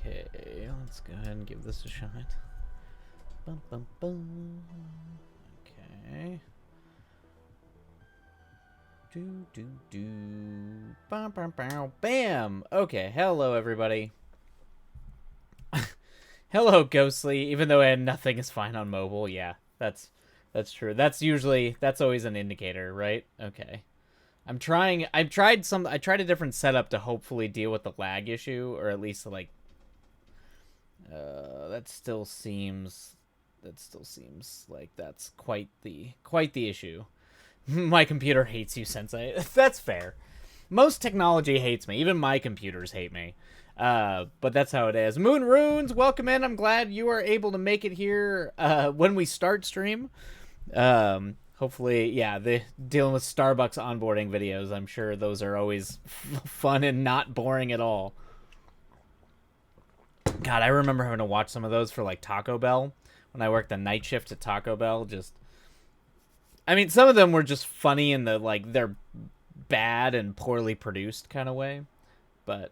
Okay, let's go ahead and give this a shot. Bum, bum, bum. Okay. Bam, bam, bam, bam. Okay, hello everybody. Hello Ghostly. Even though nothing is fine on mobile, yeah, that's true. That's always an indicator, right? Okay. I tried a different setup to hopefully deal with the lag issue, or at least like that still seems like that's quite the issue. My computer hates you, Sensei. That's fair. Most technology hates me. Even my computers hate me. But that's how it is. Moon Runes, welcome in. I'm glad you are able to make it here when we start stream. Hopefully, yeah, the dealing with Starbucks onboarding videos, I'm sure those are always fun and not boring at all. God, I remember having to watch some of those for like Taco Bell when I worked the night shift at Taco Bell. I mean, some of them were just funny in the like they're bad and poorly produced kind of way. But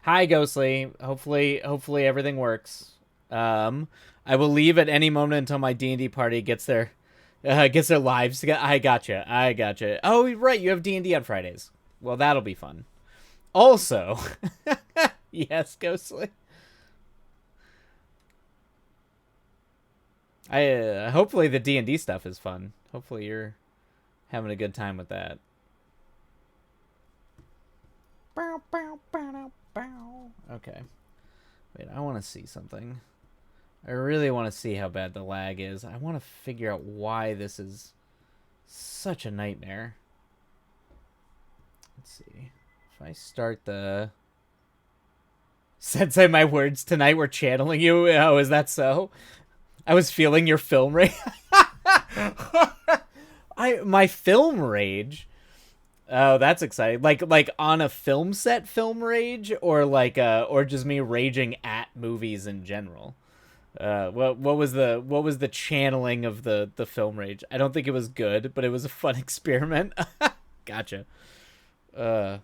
hi, Ghostly. Hopefully everything works. I will leave at any moment until my D&D party gets their lives together. I gotcha. Oh, right, you have D&D on Fridays. Well, that'll be fun. Also, yes, Ghostly. Hopefully the D&D stuff is fun. Hopefully you're having a good time with that. Okay. Wait, I want to see something. I really want to see how bad the lag is. I want to figure out why this is such a nightmare. Let's see. If I start the... Sensei, my words tonight were channeling you. Oh, is that so? I was feeling your film rage. My film rage. Oh, that's exciting. Like on a film set film rage, or or just me raging at movies in general. What was the channeling of the film rage? I don't think it was good, but it was a fun experiment. Gotcha. The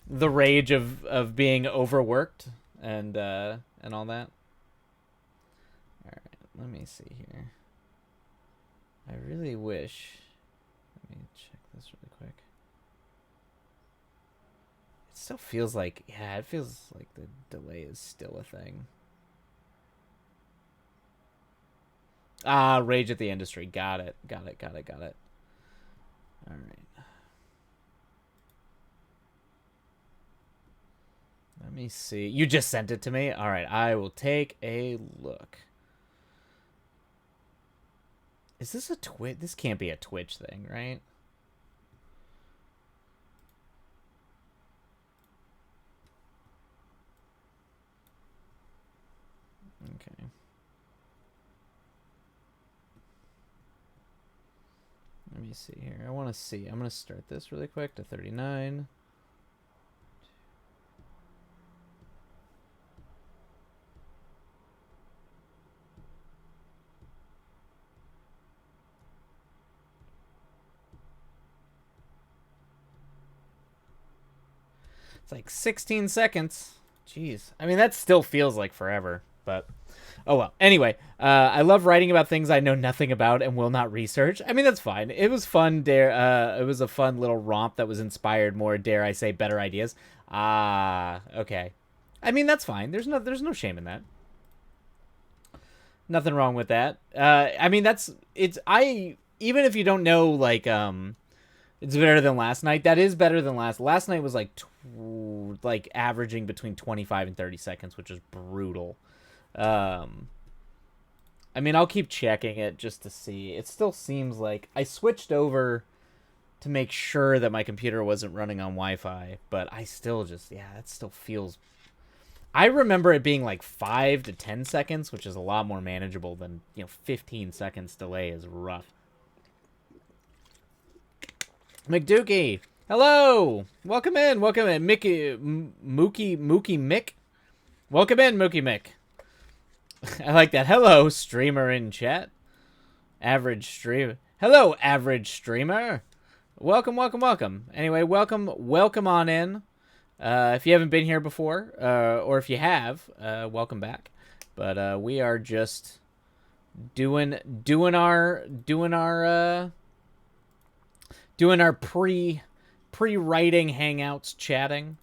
rage of being overworked and all that. All right, let me see here. I really wish. Let me check this really quick. It still feels like, yeah, it feels like the delay is still a thing. Ah, rage at the industry. Got it. All right. Let me see. You just sent it to me? All right, I will take a look. Is this a Twitch? This can't be a Twitch thing, right? Okay. Let me see here. I want to see. I'm going to start this really quick to 39. It's like 16 seconds. Jeez. I mean, that still feels like forever, but oh well. Anyway, I love writing about things I know nothing about and will not research. I mean, that's fine. It was fun. It was a fun little romp that was inspired more, dare I say, better ideas. Ah, okay. I mean, that's fine. There's no shame in that. Nothing wrong with that. I mean, even if you don't know, like, it's better than last night. That is better than last night was like averaging between 25 and 30 seconds, which is brutal. I mean, I'll keep checking it just to see. It still seems like I switched over to make sure that my computer wasn't running on Wi-Fi, but I still just, yeah, it still feels. I remember it being like 5 to 10 seconds, which is a lot more manageable than, 15 seconds delay is rough. McDookie. Hello. Welcome in. Welcome in. Mookie Mick. Welcome in, Mookie Mick. I like that. Hello, streamer in chat. Average streamer. Hello, average streamer. Welcome, welcome, welcome. Anyway, welcome on in. If you haven't been here before, or if you have, welcome back. But we are just doing our pre-writing hangouts, chatting,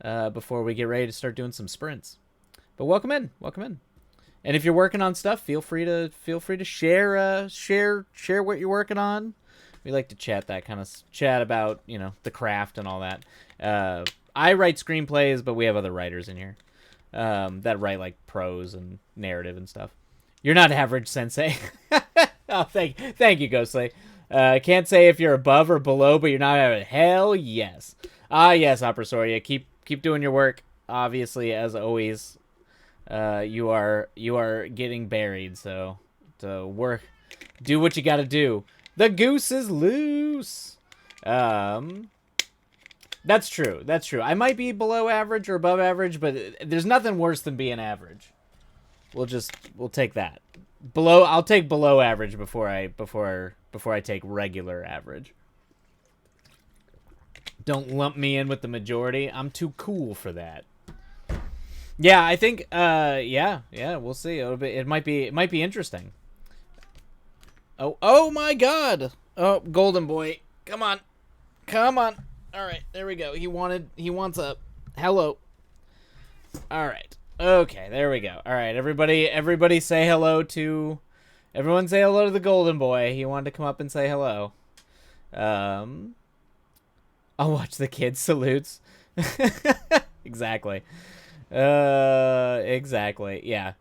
before we get ready to start doing some sprints. But welcome in. And if you're working on stuff, feel free to share what you're working on. We like to chat about, the craft and all that. I write screenplays, but we have other writers in here that write like prose and narrative and stuff. You're not average, Sensei. Oh, thank you, Ghostly. Can't say if you're above or below, but you're not average. Hell yes. Yes, Opera Soria. Keep doing your work. Obviously, as always, you are getting buried. So work, do what you got to do. The goose is loose. That's true. I might be below average or above average, but there's nothing worse than being average. We'll take that. I'll take below average before I take regular average. Don't lump me in with the majority. I'm too cool for that. Yeah, I think yeah, we'll see. It might be interesting. Oh my god. Oh, Golden Boy. Come on. All right, there we go. He wants a hello. All right. Okay, there we go. All right, everybody say hello to... Everyone say hello to the Golden Boy. He wanted to come up and say hello. I'll watch the kids salutes. Exactly. Exactly. Yeah.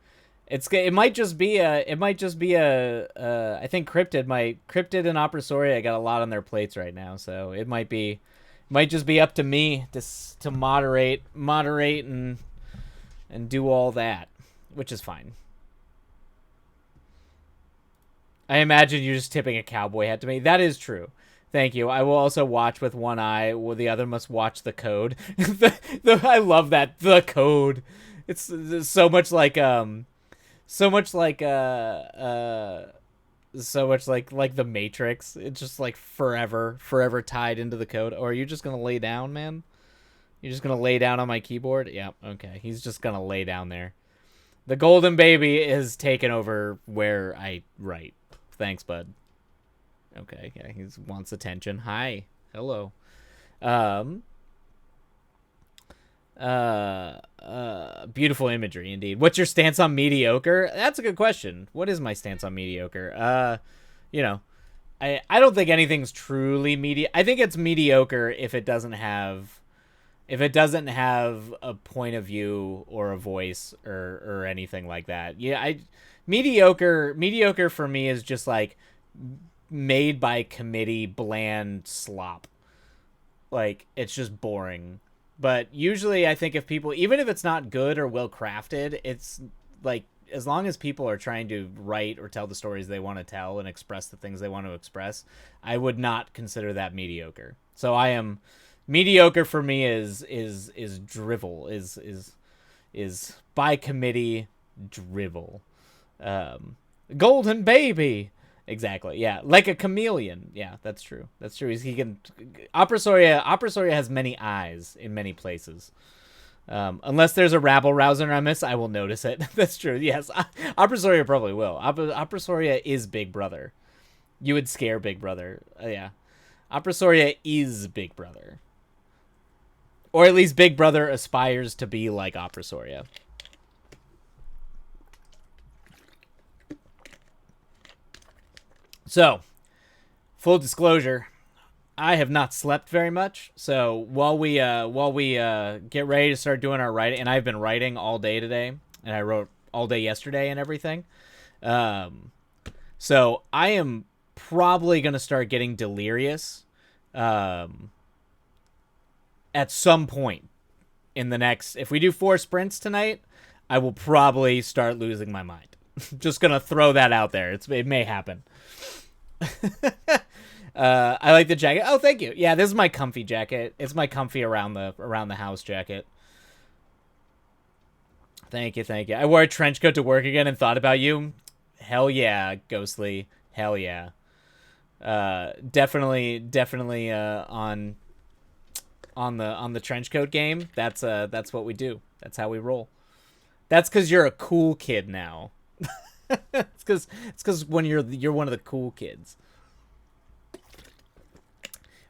It might just be I think Cryptid and Opera Soria got a lot on their plates right now, so it might just be up to me to moderate and do all that, which is fine. I imagine you're just tipping a cowboy hat to me. That is true. Thank you. I will also watch with one eye, while the other must watch the code. I love that. The code. It's so much like the Matrix. It's just like forever tied into the code. Or are you just gonna lay down, man? You're just gonna lay down on my keyboard? Yeah, okay. He's just gonna lay down there. The golden baby is taking over where I write. Thanks, bud. Okay, yeah, he wants attention. Hi. Hello. Beautiful imagery indeed. What's your stance on mediocre? That's a good question. What is my stance on mediocre? I don't think anything's truly mediocre. I think it's mediocre if it doesn't have a point of view or a voice or anything like that. Yeah, mediocre for me is just like made by committee bland slop. Like, it's just boring. But usually I think if people, even if it's not good or well crafted, it's like, as long as people are trying to write or tell the stories they want to tell and express the things they want to express, I would not consider that mediocre. So mediocre for me is drivel, is by committee drivel. Golden baby. Exactly. Yeah, like a chameleon. Yeah, that's true. He can. Opera Soria has many eyes in many places. Unless there's a rabble rouser I miss, I will notice it. That's true. Yes, Opera Soria probably will. Opera Soria is Big Brother. You would scare Big Brother. Yeah, Opera Soria is Big Brother, or at least Big Brother aspires to be like Opera Soria. So, full disclosure, I have not slept very much. So while we get ready to start doing our writing, and I've been writing all day today, and I wrote all day yesterday and everything. So I am probably gonna start getting delirious, at some point in the next. If we do 4 sprints tonight, I will probably start losing my mind. Just gonna throw that out there. It may happen. I like the jacket. Oh, thank you. Yeah, this is my comfy jacket. It's my comfy around the house jacket. Thank you, thank you. I wore a trench coat to work again and thought about you. Hell yeah, Ghostly. Hell yeah. Definitely on the trench coat game. That's what we do. That's how we roll. That's because you're a cool kid now. It's because when you're one of the cool kids.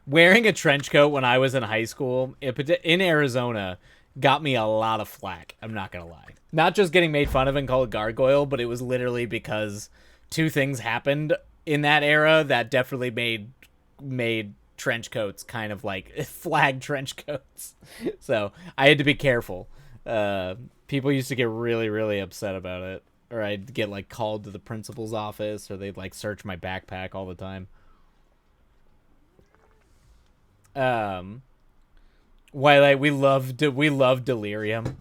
Wearing a trench coat when I was in high school in Arizona got me a lot of flack. I'm not gonna lie. Not just getting made fun of and called gargoyle, but it was literally because two things happened in that era that definitely made trench coats kind of like flag trench coats. So I had to be careful. People used to get really upset about it, or I'd get like called to the principal's office, or they'd like search my backpack all the time. Um, Twilight, we love Delirium.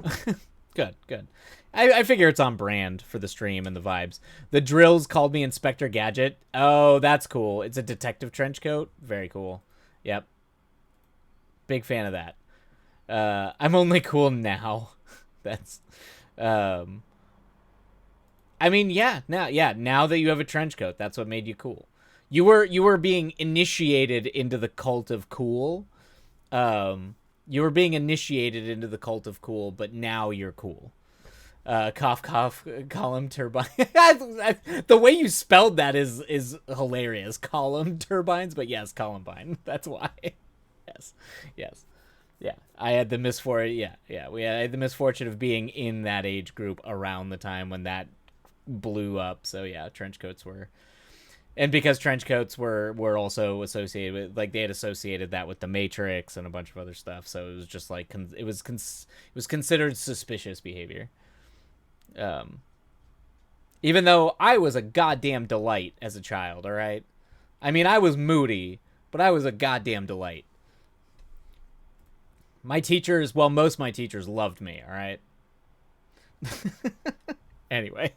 Good. I figure it's on brand for the stream and the vibes. The Drills called me Inspector Gadget. Oh, that's cool. It's a detective trench coat. Very cool. Yep. Big fan of that. I'm only cool now. That's I mean, now that you have a trench coat, that's what made you cool. You were being initiated into the cult of cool. You were being initiated into the cult of cool, but now you're cool. Cough cough column turbine. The way you spelled that is hilarious. Column turbines, but yes, Columbine. That's why. Yes. Yes. Yeah. I had the misfortune. Yeah. I had the misfortune of being in that age group around the time when that blew up. So yeah, trench coats were, and because trench coats were also associated with, like, they had associated that with the Matrix and a bunch of other stuff. So it was just like it was considered suspicious behavior. Um, Even though I was a goddamn delight as a child. All right, I mean, I was moody, but I was a goddamn delight. My teachers, well, most of my teachers loved me. All right. Anyway.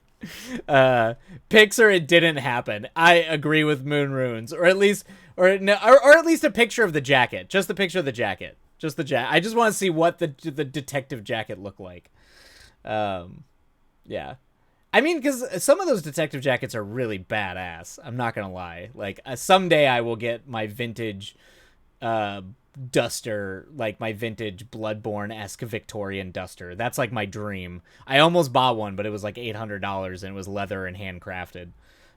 Pixar, it didn't happen. I agree with Moon Runes, or at least, or no, or at least a picture of the jacket. Just the picture of the jacket. Just the jacket. I just want to see what the detective jacket looked like. Yeah. I mean, because some of those detective jackets are really badass. I'm not gonna lie. Like, someday I will get my vintage, uh, duster, like my vintage Bloodborne-esque Victorian duster. That's like my dream. I almost bought one, but it was like $800 and it was leather and handcrafted,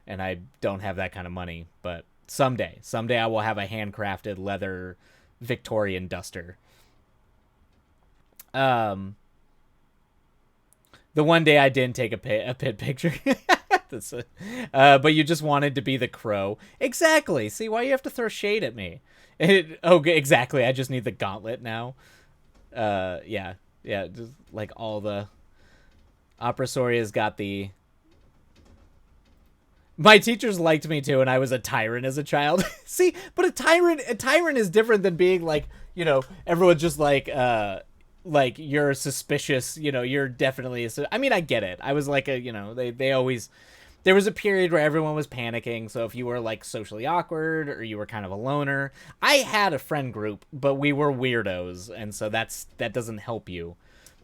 and I don't have that kind of money. But someday I will have a handcrafted leather Victorian duster. Um, the one day I didn't take a pit picture. But you just wanted to be the crow. Exactly. See, why you have to throw shade at me? Exactly. I just need the gauntlet now. Yeah. Just like all the Opera Soria's got the. My teachers liked me too, and I was a tyrant as a child. See, but a tyrant is different than being like, everyone's just like you're suspicious. You're definitely. I mean, I get it. I was like they always. There was a period where everyone was panicking, so if you were like socially awkward or you were kind of a loner, I had a friend group, but we were weirdos, and so that doesn't help you,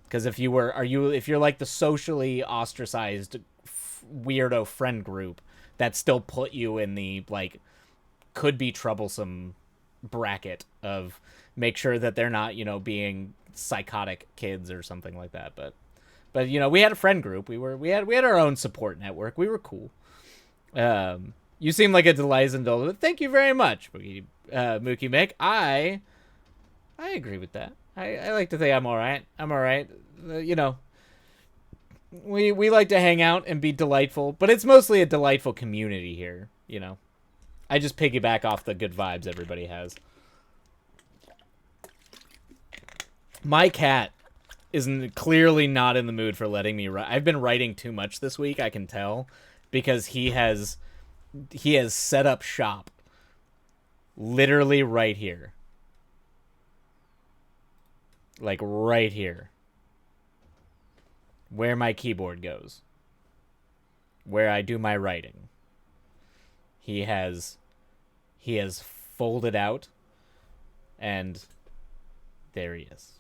because if you're like the socially ostracized weirdo friend group, that still put you in the like could be troublesome bracket of make sure that they're not being psychotic kids or something like that, but we had a friend group. We had our own support network. We were cool. You seem like a delight and dole. Thank you very much, Mookie Mick. I agree with that. I like to think I'm all right. I'm all right. We like to hang out and be delightful, but it's mostly a delightful community here. I just piggyback off the good vibes everybody has. My cat is clearly not in the mood for letting me write. I've been writing too much this week, I can tell, because he has set up shop literally right here. Like right here. Where my keyboard goes. Where I do my writing. He has He has folded out, and there he is.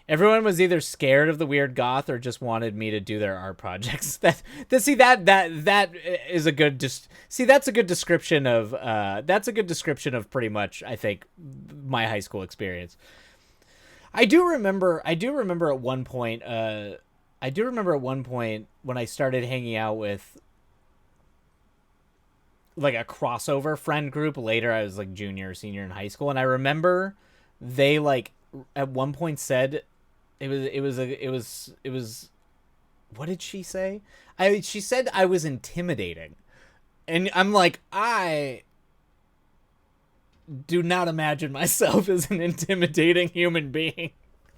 Everyone was either scared of the weird goth or just wanted me to do their art projects. That is a good that's a good description of pretty much, I think, my high school experience. I do remember at one point when I started hanging out with like a crossover friend group later. I was like junior or senior in high school, and I remember they like at one point said it was what did she say? She said I was intimidating. And I'm like, I do not imagine myself as an intimidating human being.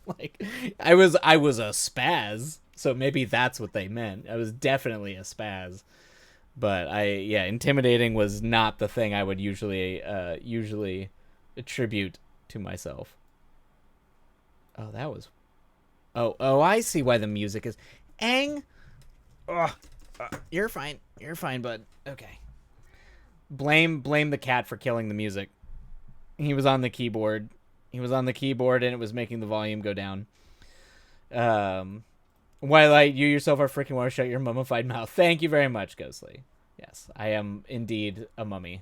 Like I was a spaz, so maybe that's what they meant. I was definitely a spaz. But intimidating was not the thing I would usually attribute to myself. Oh, that was Oh, I see why the music is Aang. Oh, you're fine. You're fine, bud. Okay. Blame the cat for killing the music. He was on the keyboard. And it was making the volume go down. Twilight, you yourself are freaking want to shut your mummified mouth. Thank you very much, Ghostly. Yes, I am indeed a mummy.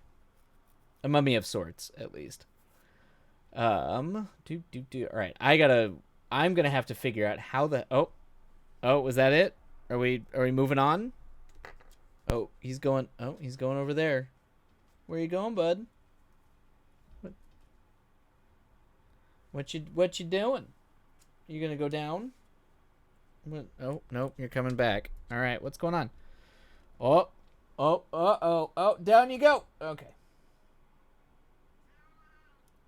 A mummy of sorts, at least. All right, I'm gonna have to figure out how the was that it? Are we moving on? He's going over there. Where you going, bud? What you doing? You gonna go down? Oh no, you're coming back. All right, what's going on? Oh, down you go. Okay.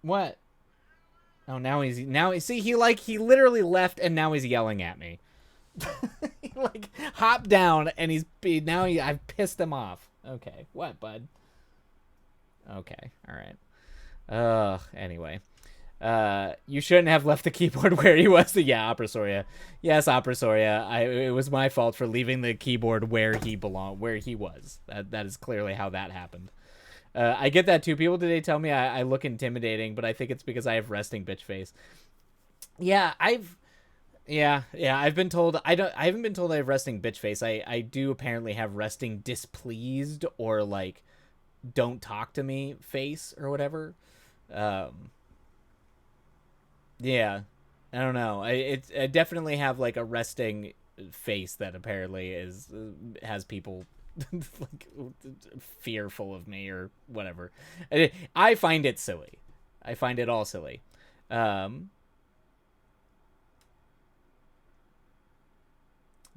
What? Oh, now he literally left and now he's yelling at me. He like hopped down and I've pissed him off. Okay, what, bud? Okay, all right. Anyway. You shouldn't have left the keyboard where he was. Yeah, Opera Soria. Yes, Opera Soria. It was my fault for leaving the keyboard where he belonged, where he was. That is clearly how that happened. I get that too. People today tell me I look intimidating, but I think it's because I have resting bitch face. Yeah, I've been told I haven't been told I have resting bitch face. I do apparently have resting displeased or like don't talk to me face or whatever. Yeah, I don't know. I definitely have like a resting face that apparently has people like fearful of me or whatever. I find it silly. I find it all silly.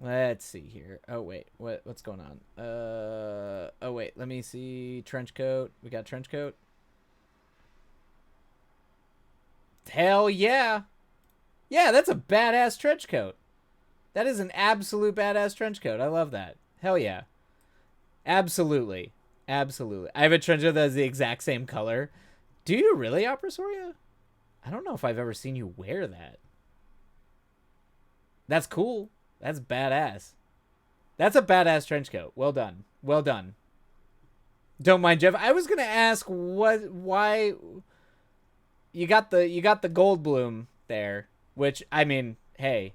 Let's see here. Oh wait, what's going on? Oh wait, let me see. Trench coat. We got trench coat. Hell yeah. Yeah, that's a badass trench coat. That is an absolute badass trench coat. I love that. Hell yeah. Absolutely. Absolutely. I have a trench coat that is the exact same color. Do you really, Opera Soria? I don't know if I've ever seen you wear that. That's cool. That's badass. That's a badass trench coat. Well done. Well done. Don't mind, Jeff. I was going to ask why you got the Goldblum there, which, I mean, hey,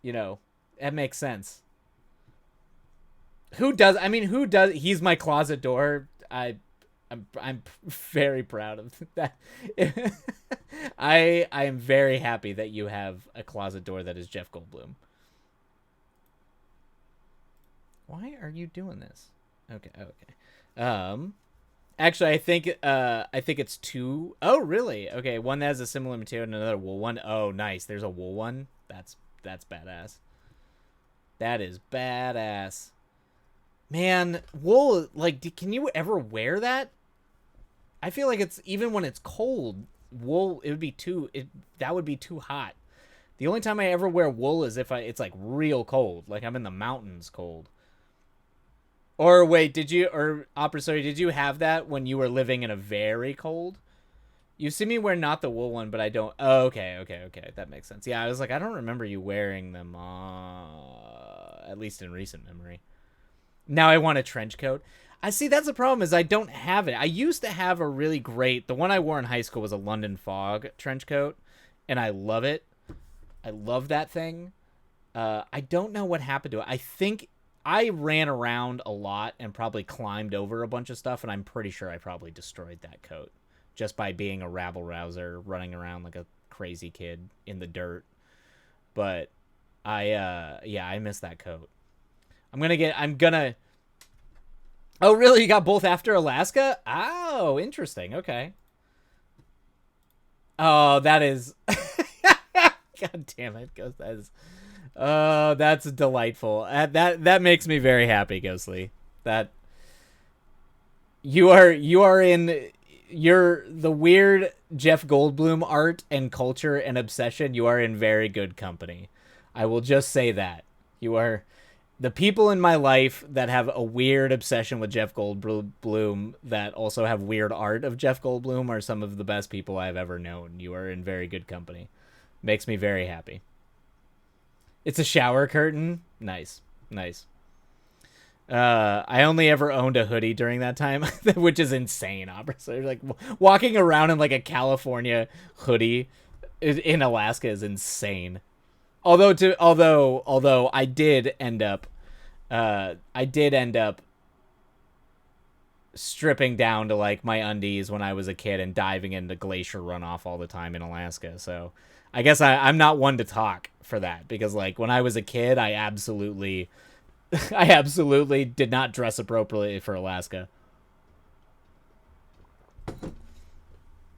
you know, that makes sense. Who does? He's my closet door. I'm very proud of that. I am very happy that you have a closet door that is Jeff Goldblum. Why are you doing this? Okay. Actually, I think it's two. Oh, really? Okay, one that has a similar material and another wool one. Oh, nice. There's a wool one. That's badass. That is badass. Man, wool, like, can you ever wear that? I feel like it's, even when it's cold, wool, that would be too hot. The only time I ever wear wool is if it's like real cold, like I'm in the mountains cold. Or wait, Opera Story, did you have that when you were living in a very cold? You see me wear not the wool one, but I don't. Oh, okay. That makes sense. Yeah, I was like, I don't remember you wearing them, at least in recent memory. Now I want a trench coat. I see that's the problem is I don't have it. I used to have a really great, the one I wore in high school was a London Fog trench coat, and I love it. I love that thing. I don't know what happened to it. I think I ran around a lot and probably climbed over a bunch of stuff, and I'm pretty sure I probably destroyed that coat just by being a rabble-rouser, running around like a crazy kid in the dirt. But I miss that coat. I'm gonna Oh, really? You got both after Alaska? Oh, interesting. Okay. Oh, that is God damn it, Ghost. That is Oh, that's delightful. That makes me very happy, Ghostly. That you're the weird Jeff Goldblum art and culture and obsession. You are in very good company. I will just say that. You are the people in my life that have a weird obsession with Jeff Goldblum that also have weird art of Jeff Goldblum are some of the best people I've ever known. You are in very good company. Makes me very happy. It's a shower curtain. Nice. Nice. I only ever owned a hoodie during that time, which is insane. So like walking around in like a California hoodie in Alaska is insane. Although I did end up stripping down to like my undies when I was a kid and diving into glacier runoff all the time in Alaska. So I guess I'm not one to talk for that because like when I was a kid, I absolutely did not dress appropriately for Alaska.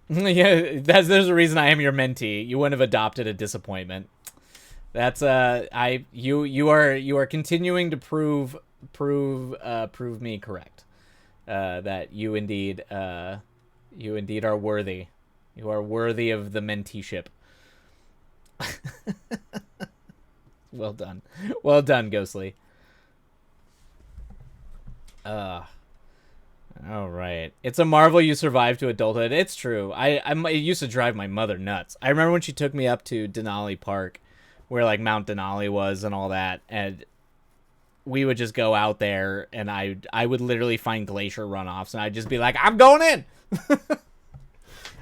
Yeah, there's a reason I am your mentee. You wouldn't have adopted a disappointment. That's you are continuing to prove me correct. That you indeed are worthy. You are worthy of the menteeship. Well done. Well done, Ghostly. All right. It's a marvel you survived to adulthood. It's true. It used to drive my mother nuts. I remember when she took me up to Denali Park, where like Mount Denali was and all that, and we would just go out there, and I would literally find glacier runoffs, and I'd just be like, I'm going in.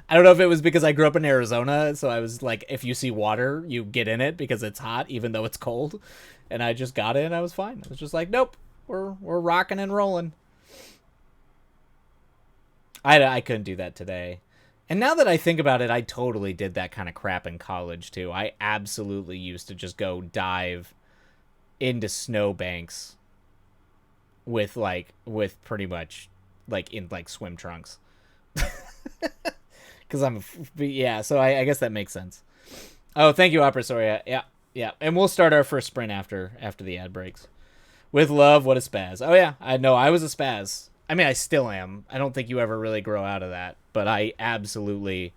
I don't know if it was because I grew up in Arizona, so I was like, if you see water, you get in it because it's hot, even though it's cold. And I just got in, I was fine. I was just like, nope, we're rocking and rolling. I couldn't do that today. And now that I think about it, I totally did that kind of crap in college, too. I absolutely used to just go dive into snowbanks with pretty much, like, in, like, swim trunks. Because so I guess that makes sense. Oh, thank you, Opera Soria. Yeah. And we'll start our first sprint after the ad breaks. With love, what a spaz. Oh, yeah, I know, I was a spaz. I mean, I still am. I don't think you ever really grow out of that. But I definitely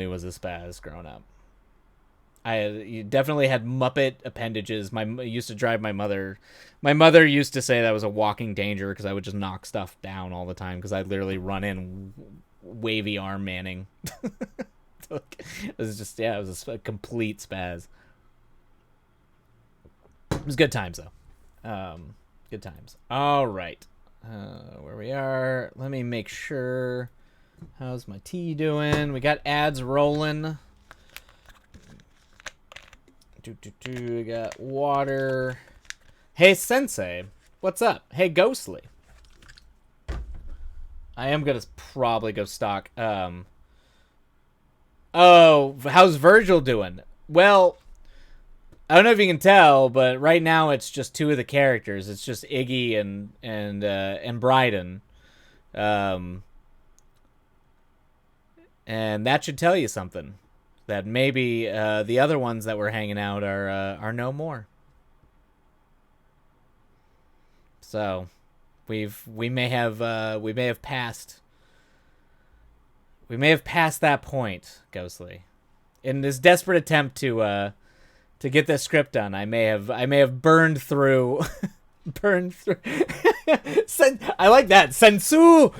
was a spaz growing up. You definitely had Muppet appendages. I used to drive my mother. My mother used to say that was a walking danger because I would just knock stuff down all the time because I'd literally run in wavy arm manning. It was a complete spaz. It was good times, though. Good times. All right. Where we are. Let me make sure. How's my tea doing? We got ads rolling. We got water. Hey, Sensei. What's up? Hey, Ghostly. I am going to probably go stock. Oh, how's Virgil doing? Well, I don't know if you can tell, but right now it's just two of the characters. It's just Iggy and Bryden. And that should tell you something. That maybe the other ones that were hanging out are no more. So we may have passed that point, Ghostly. In this desperate attempt to get this script done, I may have burned through I like that. Sensu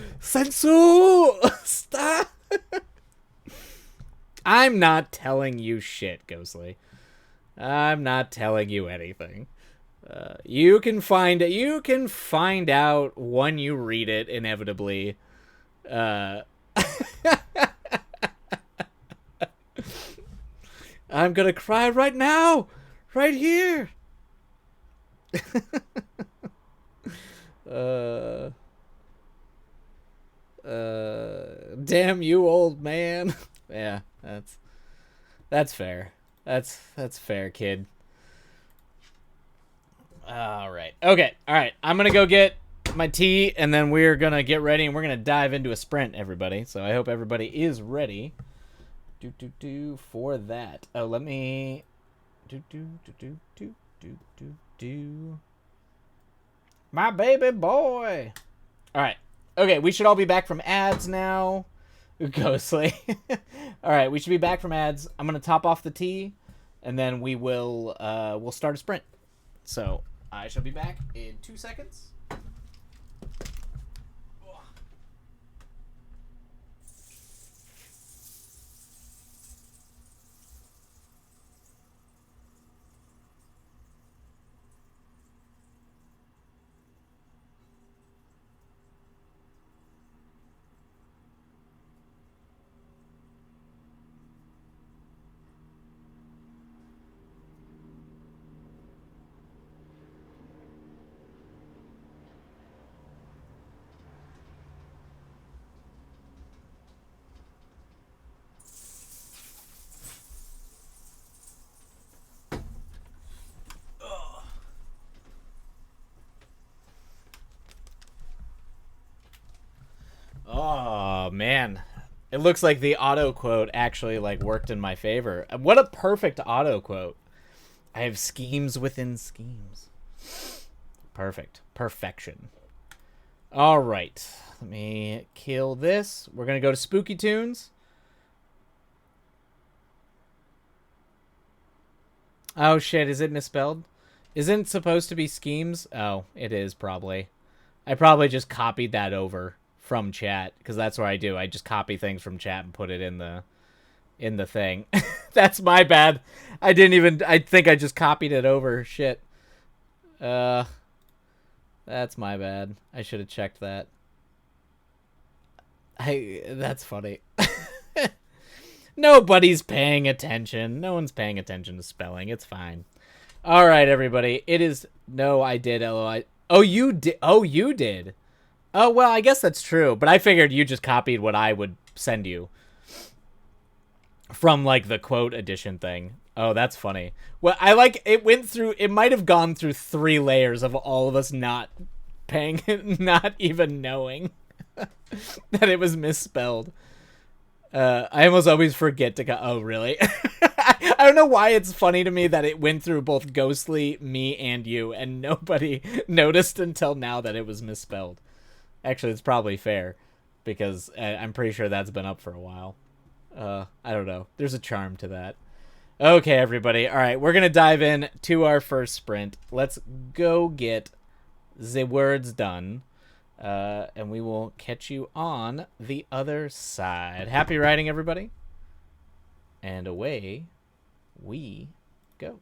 stop. I'm not telling you shit, Ghostly. I'm not telling you anything. You can find out when you read it inevitably. Uh, I'm gonna cry right now, right here. uh, damn you, old man. Yeah, that's fair. That's fair, kid. All right. Okay. All right. I'm gonna go get my tea, and then we're gonna get ready, and we're gonna dive into a sprint, everybody. So I hope everybody is ready. For that. Oh, let me. My baby boy. All right. Okay. We should all be back from ads now. Ghostly. All right. We should be back from ads. I'm gonna top off the tea, and then we'll start a sprint. So I shall be back in 2 seconds. Oh man, it looks like the auto quote actually like worked in my favor. What a perfect auto quote. I have schemes within schemes. Perfect. Perfection. All right. Let me kill this. We're going to go to Spooky Tunes. Oh shit, is it misspelled? Isn't it supposed to be schemes? Oh, it is probably. I probably just copied that over from chat because that's what I do. I just copy things from chat and put it in the thing. That's my bad. I think I just copied it over. Shit. That's my bad. I should have checked that. That's funny. Nobody's paying attention. No one's paying attention to spelling. It's fine. All right, everybody. It is no, I did. LOI. Oh, you did. Oh, you did. Oh, well, I guess that's true. But I figured you just copied what I would send you from like the quote edition thing. Oh, that's funny. Well, I like it went through. It might have gone through 3 layers of all of us not paying, not even knowing that it was misspelled. I almost always forget to go. Oh, really? I don't know why it's funny to me that it went through both Ghostly, me, and you, and nobody noticed until now that it was misspelled. Actually, it's probably fair because I'm pretty sure that's been up for a while. I don't know. There's a charm to that. Okay, everybody. All right, we're gonna dive in to our first sprint. Let's go get the words done. And we will catch you on the other side. Happy riding, everybody. And away we go.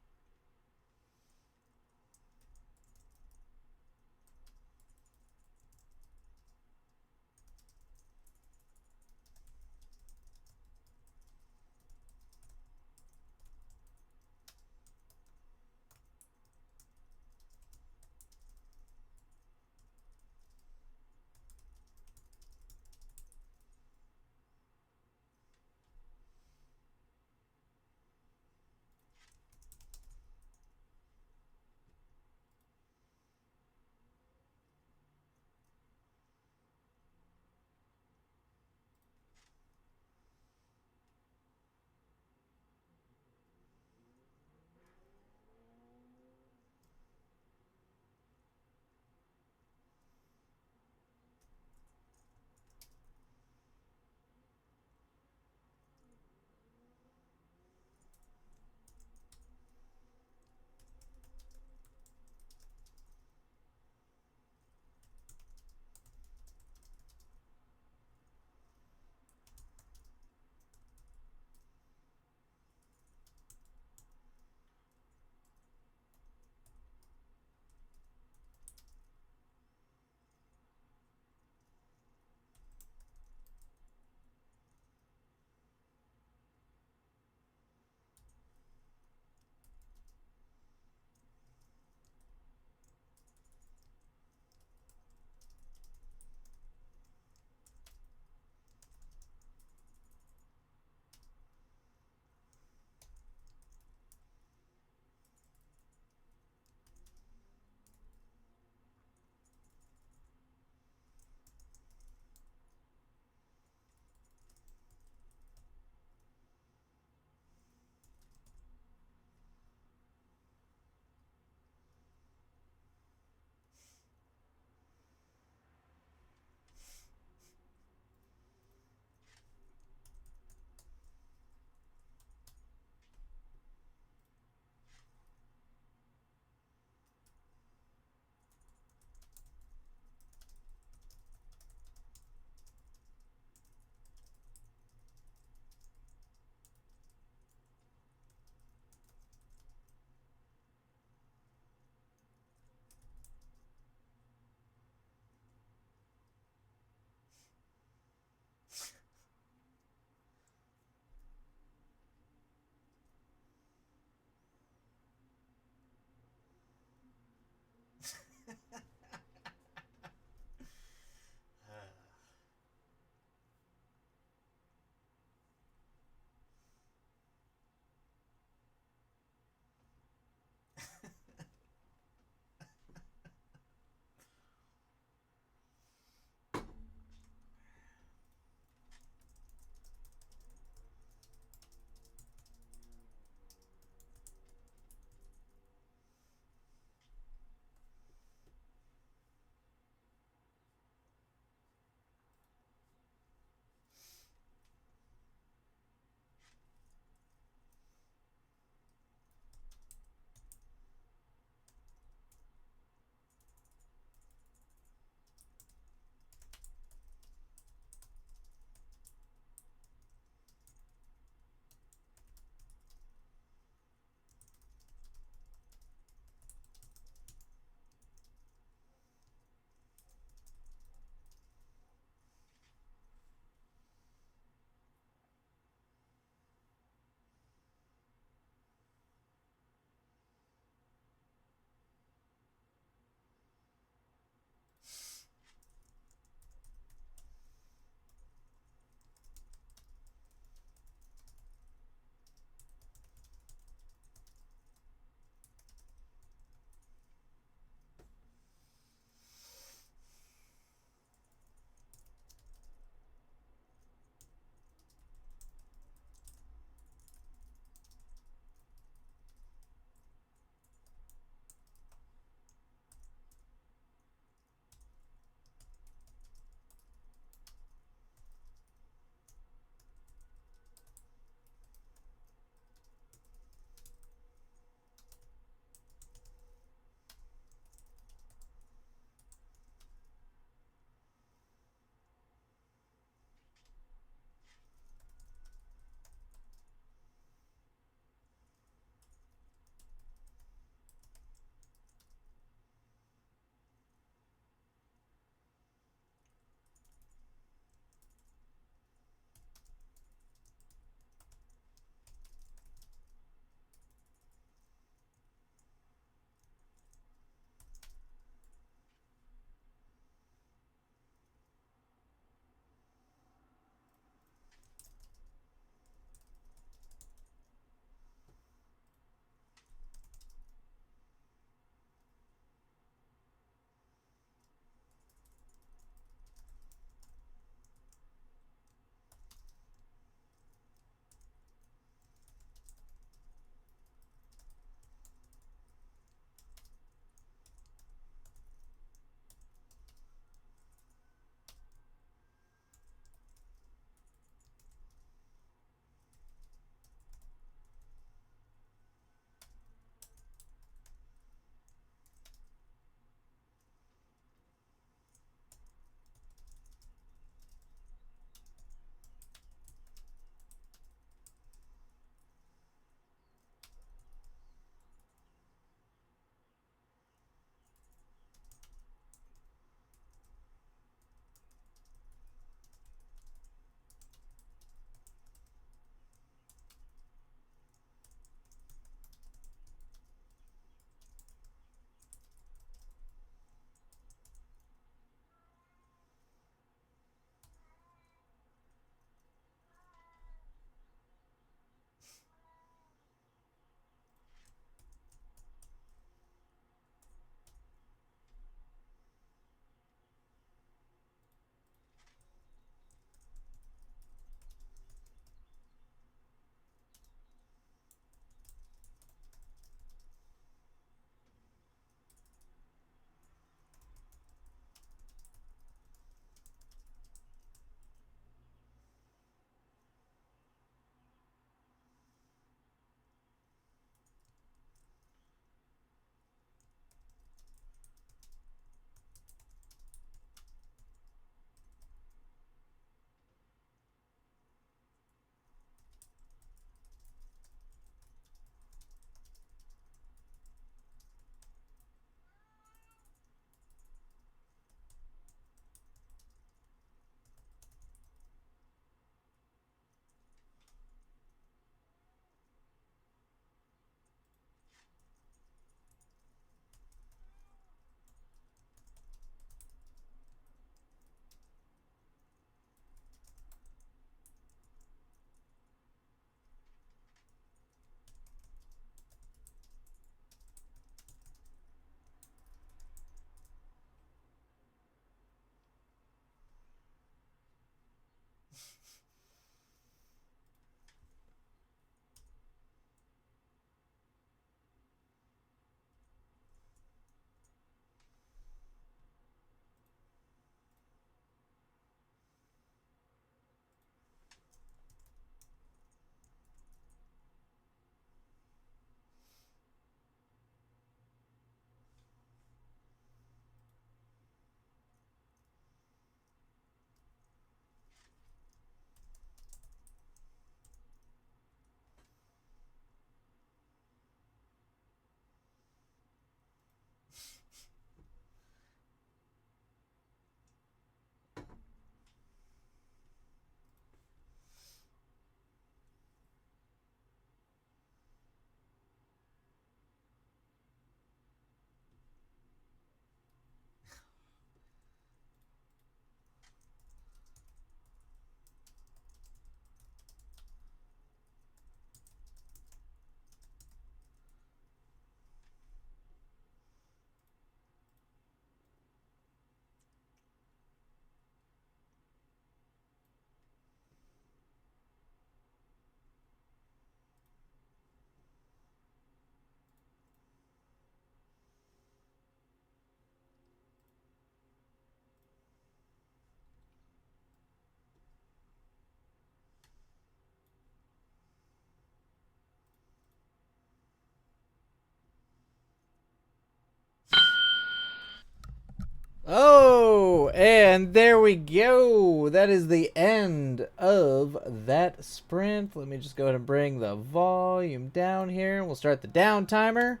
Oh, and there we go. That is the end of that sprint. Let me just go ahead and bring the volume down here. We'll start the down timer.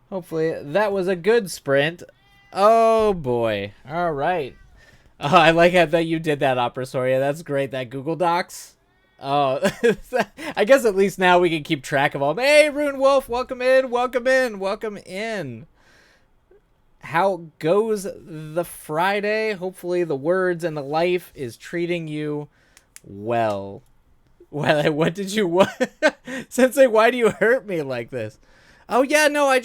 Hopefully that was a good sprint. Oh boy. All right. I like how that you did that, Opera Soria. That's great. That Google Docs. Oh, I guess at least now we can keep track of all. Hey, Rune Wolf, welcome in, welcome in, welcome in. How goes the Friday? Hopefully the words and the life is treating you well. Well, what did you what? Sensei, why do you hurt me like this? Oh yeah, no, I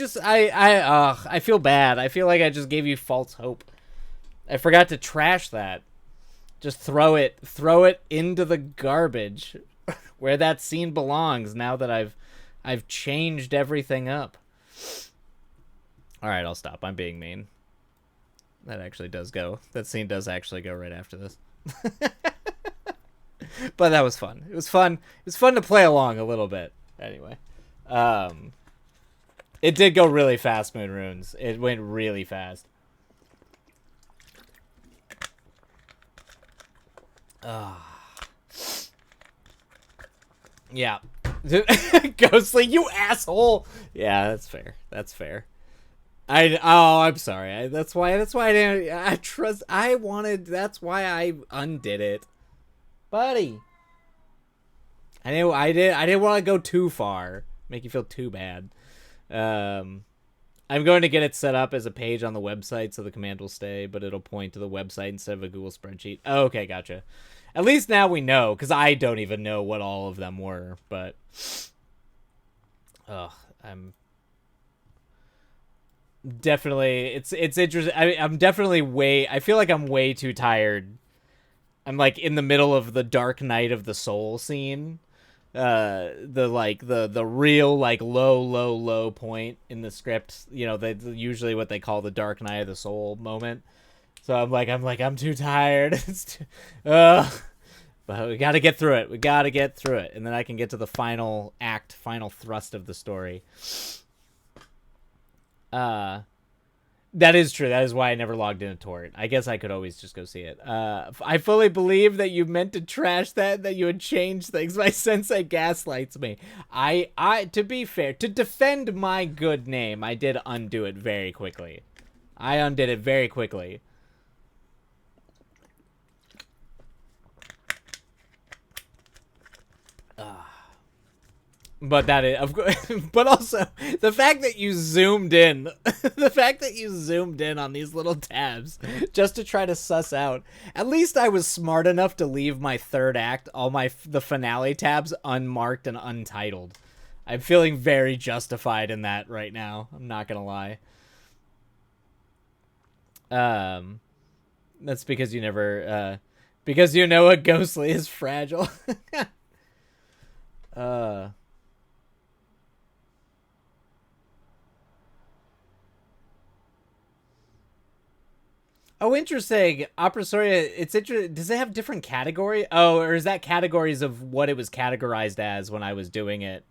feel bad. I feel like I just gave you false hope. I forgot to trash that. Just throw it into the garbage where that scene belongs now that I've changed everything up. All right, I'll stop. I'm being mean. That actually does go. That scene does actually go right after this. But that was fun. It was fun. It was fun to play along a little bit. Anyway. It did go really fast, Moon Runes. It went really fast. Yeah. Ghostly, you asshole. Yeah, that's fair. That's fair. I'm sorry. That's why I didn't that's why I undid it. Buddy. I didn't want to go too far. Make you feel too bad. I'm going to get it set up as a page on the website so the command will stay, but it'll point to the website instead of a Google spreadsheet. Oh, okay, gotcha. At least now we know, because I don't even know what all of them were, but I'm definitely it's interesting. I'm definitely I feel like I'm way too tired. I'm like in the middle of the Dark Night of the Soul scene. The real like low point in the script, you know, they usually what they call the Dark Night of the Soul moment. So I'm too tired. But we got to get through it. And then I can get to the final thrust of the story. That is true. That is why I never logged in a torrent. I guess I could always just go see it. I fully believe that you meant to trash that you had changed things. My sensei gaslights me. To be fair, to defend my good name, I did undo it very quickly. I undid it very quickly. But that is, of course, but also the fact that you zoomed in, on these little tabs just to try to suss out. At least I was smart enough to leave my third act, the finale tabs unmarked and untitled. I'm feeling very justified in that right now. I'm not gonna lie. That's because you never, because you know a Ghostly is fragile. Oh, interesting. Opera Soria, it's interesting. Does it have different category? Oh, or is that categories of what it was categorized as when I was doing it?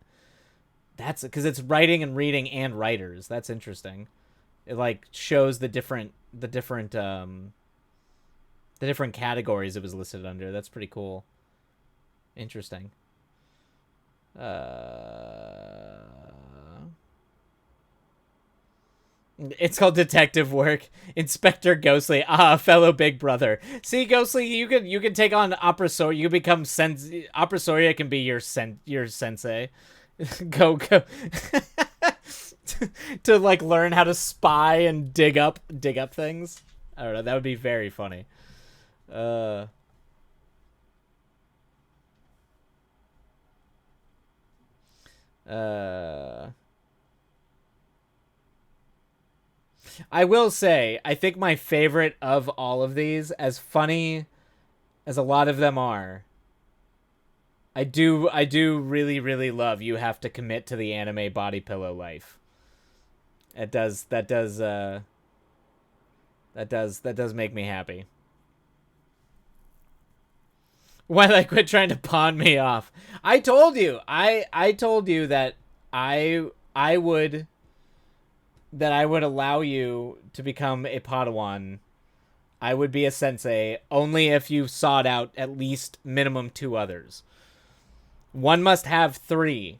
That's because it's writing and reading and writers. That's interesting. It like shows the different categories it was listed under. That's pretty cool. Interesting. It's called detective work. Inspector Ghostly, fellow big brother. See, Ghostly, you can take on Opera Soria. You can become Opera Soria can be your sensei. go to like learn how to spy and dig up things. I don't know. That would be very funny. I will say, I think my favorite of all of these, as funny as a lot of them are, I do really, really love You Have to Commit to the Anime Body Pillow Life. That does make me happy. Why did I quit trying to pawn me off? I told you that I would allow you to become a Padawan I would be a sensei only if you sought out at least minimum 2 others. One must have 3.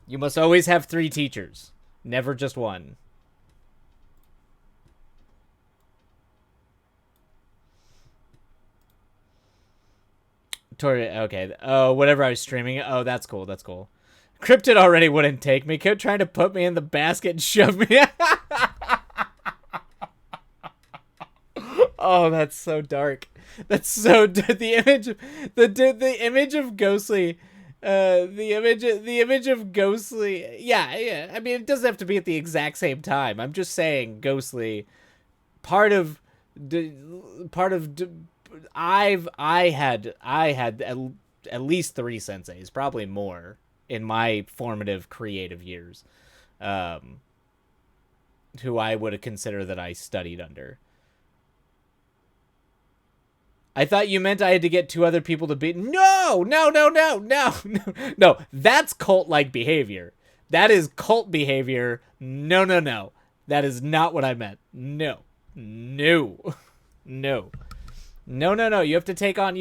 You must always have 3 teachers, never just one. Tori, okay. Oh, whatever I was streaming. Oh, that's cool. That's cool. Cryptid already wouldn't take me. Kept trying to put me in the basket and shove me. Oh, that's so dark. That's so the image, the image of Ghostly, the image of Ghostly. Yeah. I mean, it doesn't have to be at the exact same time. I'm just saying, Ghostly. Part of, part of. I had at least 3 senseis, probably more, in my formative creative years, who I would consider that I studied under. I thought you meant I had to get 2 other people to be. No. That's cult-like behavior. That is cult behavior. No. That is not what I meant. No. No. You have to take on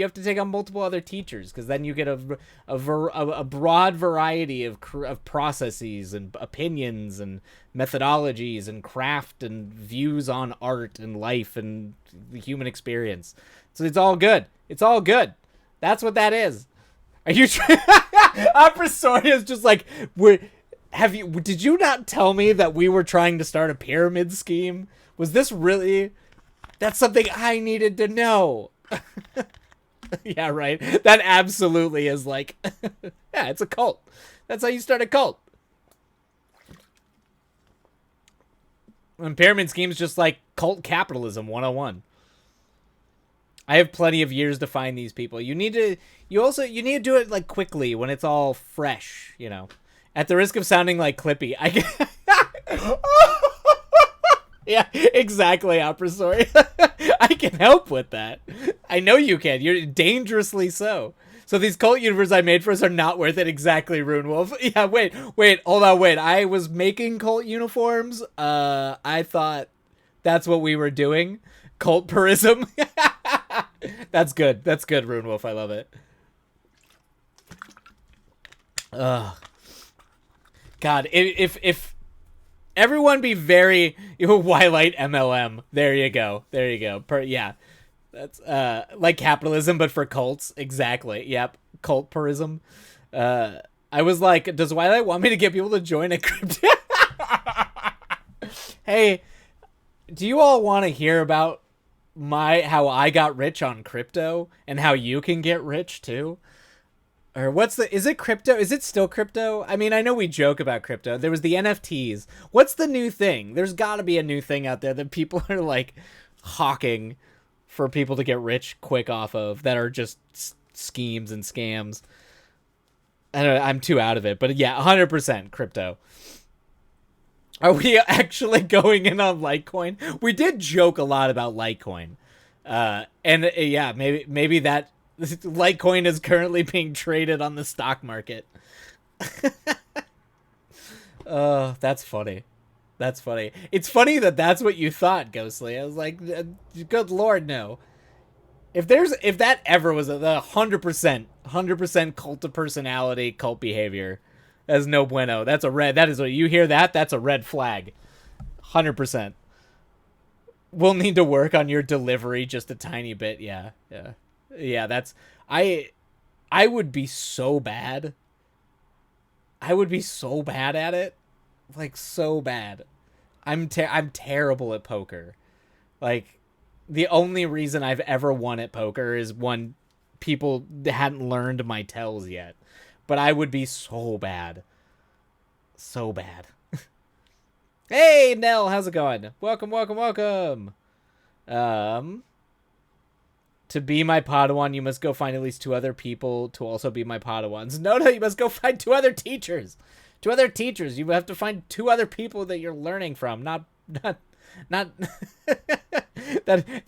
multiple other teachers, because then you get a broad variety of processes and opinions and methodologies and craft and views on art and life and the human experience. So it's all good. It's all good. That's what that is. Are you trying? Apresoria's just like, did you not tell me that we were trying to start a pyramid scheme? Was this really? That's something I needed to know. Yeah, right. That absolutely is like, yeah, it's a cult. That's how you start a cult. And pyramid scheme's just like cult capitalism 101. I have plenty of years to find these people. You need to do it like quickly when it's all fresh, you know. At the risk of sounding like Clippy, I can yeah, exactly, Opresori. I can help with that. I know you can. You're dangerously so. So these cult universes I made for us are not worth it. Exactly, Rune Wolf. Yeah, wait, hold on, wait. I was making cult uniforms. I thought that's what we were doing. Cult purism. That's good. That's good, Rune Wolf. I love it. Ugh. God, if everyone be very Wilight MLM. There you go. Yeah. That's like capitalism, but for cults. Exactly. Yep. Cult purism. I was like, does Wilight want me to get people to join a crypto? Hey, do you all want to hear about how I got rich on crypto and how you can get rich too? Or is it crypto? Is it still crypto? I mean, I know we joke about crypto. There was the NFTs. What's the new thing? There's got to be a new thing out there that people are like hawking for people to get rich quick off of, that are just schemes and scams. I don't know, I'm too out of it, but yeah, 100% crypto. Are we actually going in on Litecoin? We did joke a lot about Litecoin. Yeah, maybe that Litecoin is currently being traded on the stock market. Oh, that's funny. That's funny. It's funny that that's what you thought, Ghostly. I was like, good Lord, no. If that ever was the 100% cult of personality, cult behavior, that's no bueno. That's a red. That is what you hear that. That's a red flag. 100%. We'll need to work on your delivery just a tiny bit. Yeah. That's I would be so bad. I would be so bad at it. Like, so bad. I'm terrible at poker. Like, the only reason I've ever won at poker is when people hadn't learned my tells yet. But I would be so bad. So bad. Hey, Nell, how's it going? Welcome. To be my Padawan, you must go find at least 2 other people to also be my Padawans. No, you must go find 2 other teachers. 2 other teachers. You have to find 2 other people that you're learning from. Not that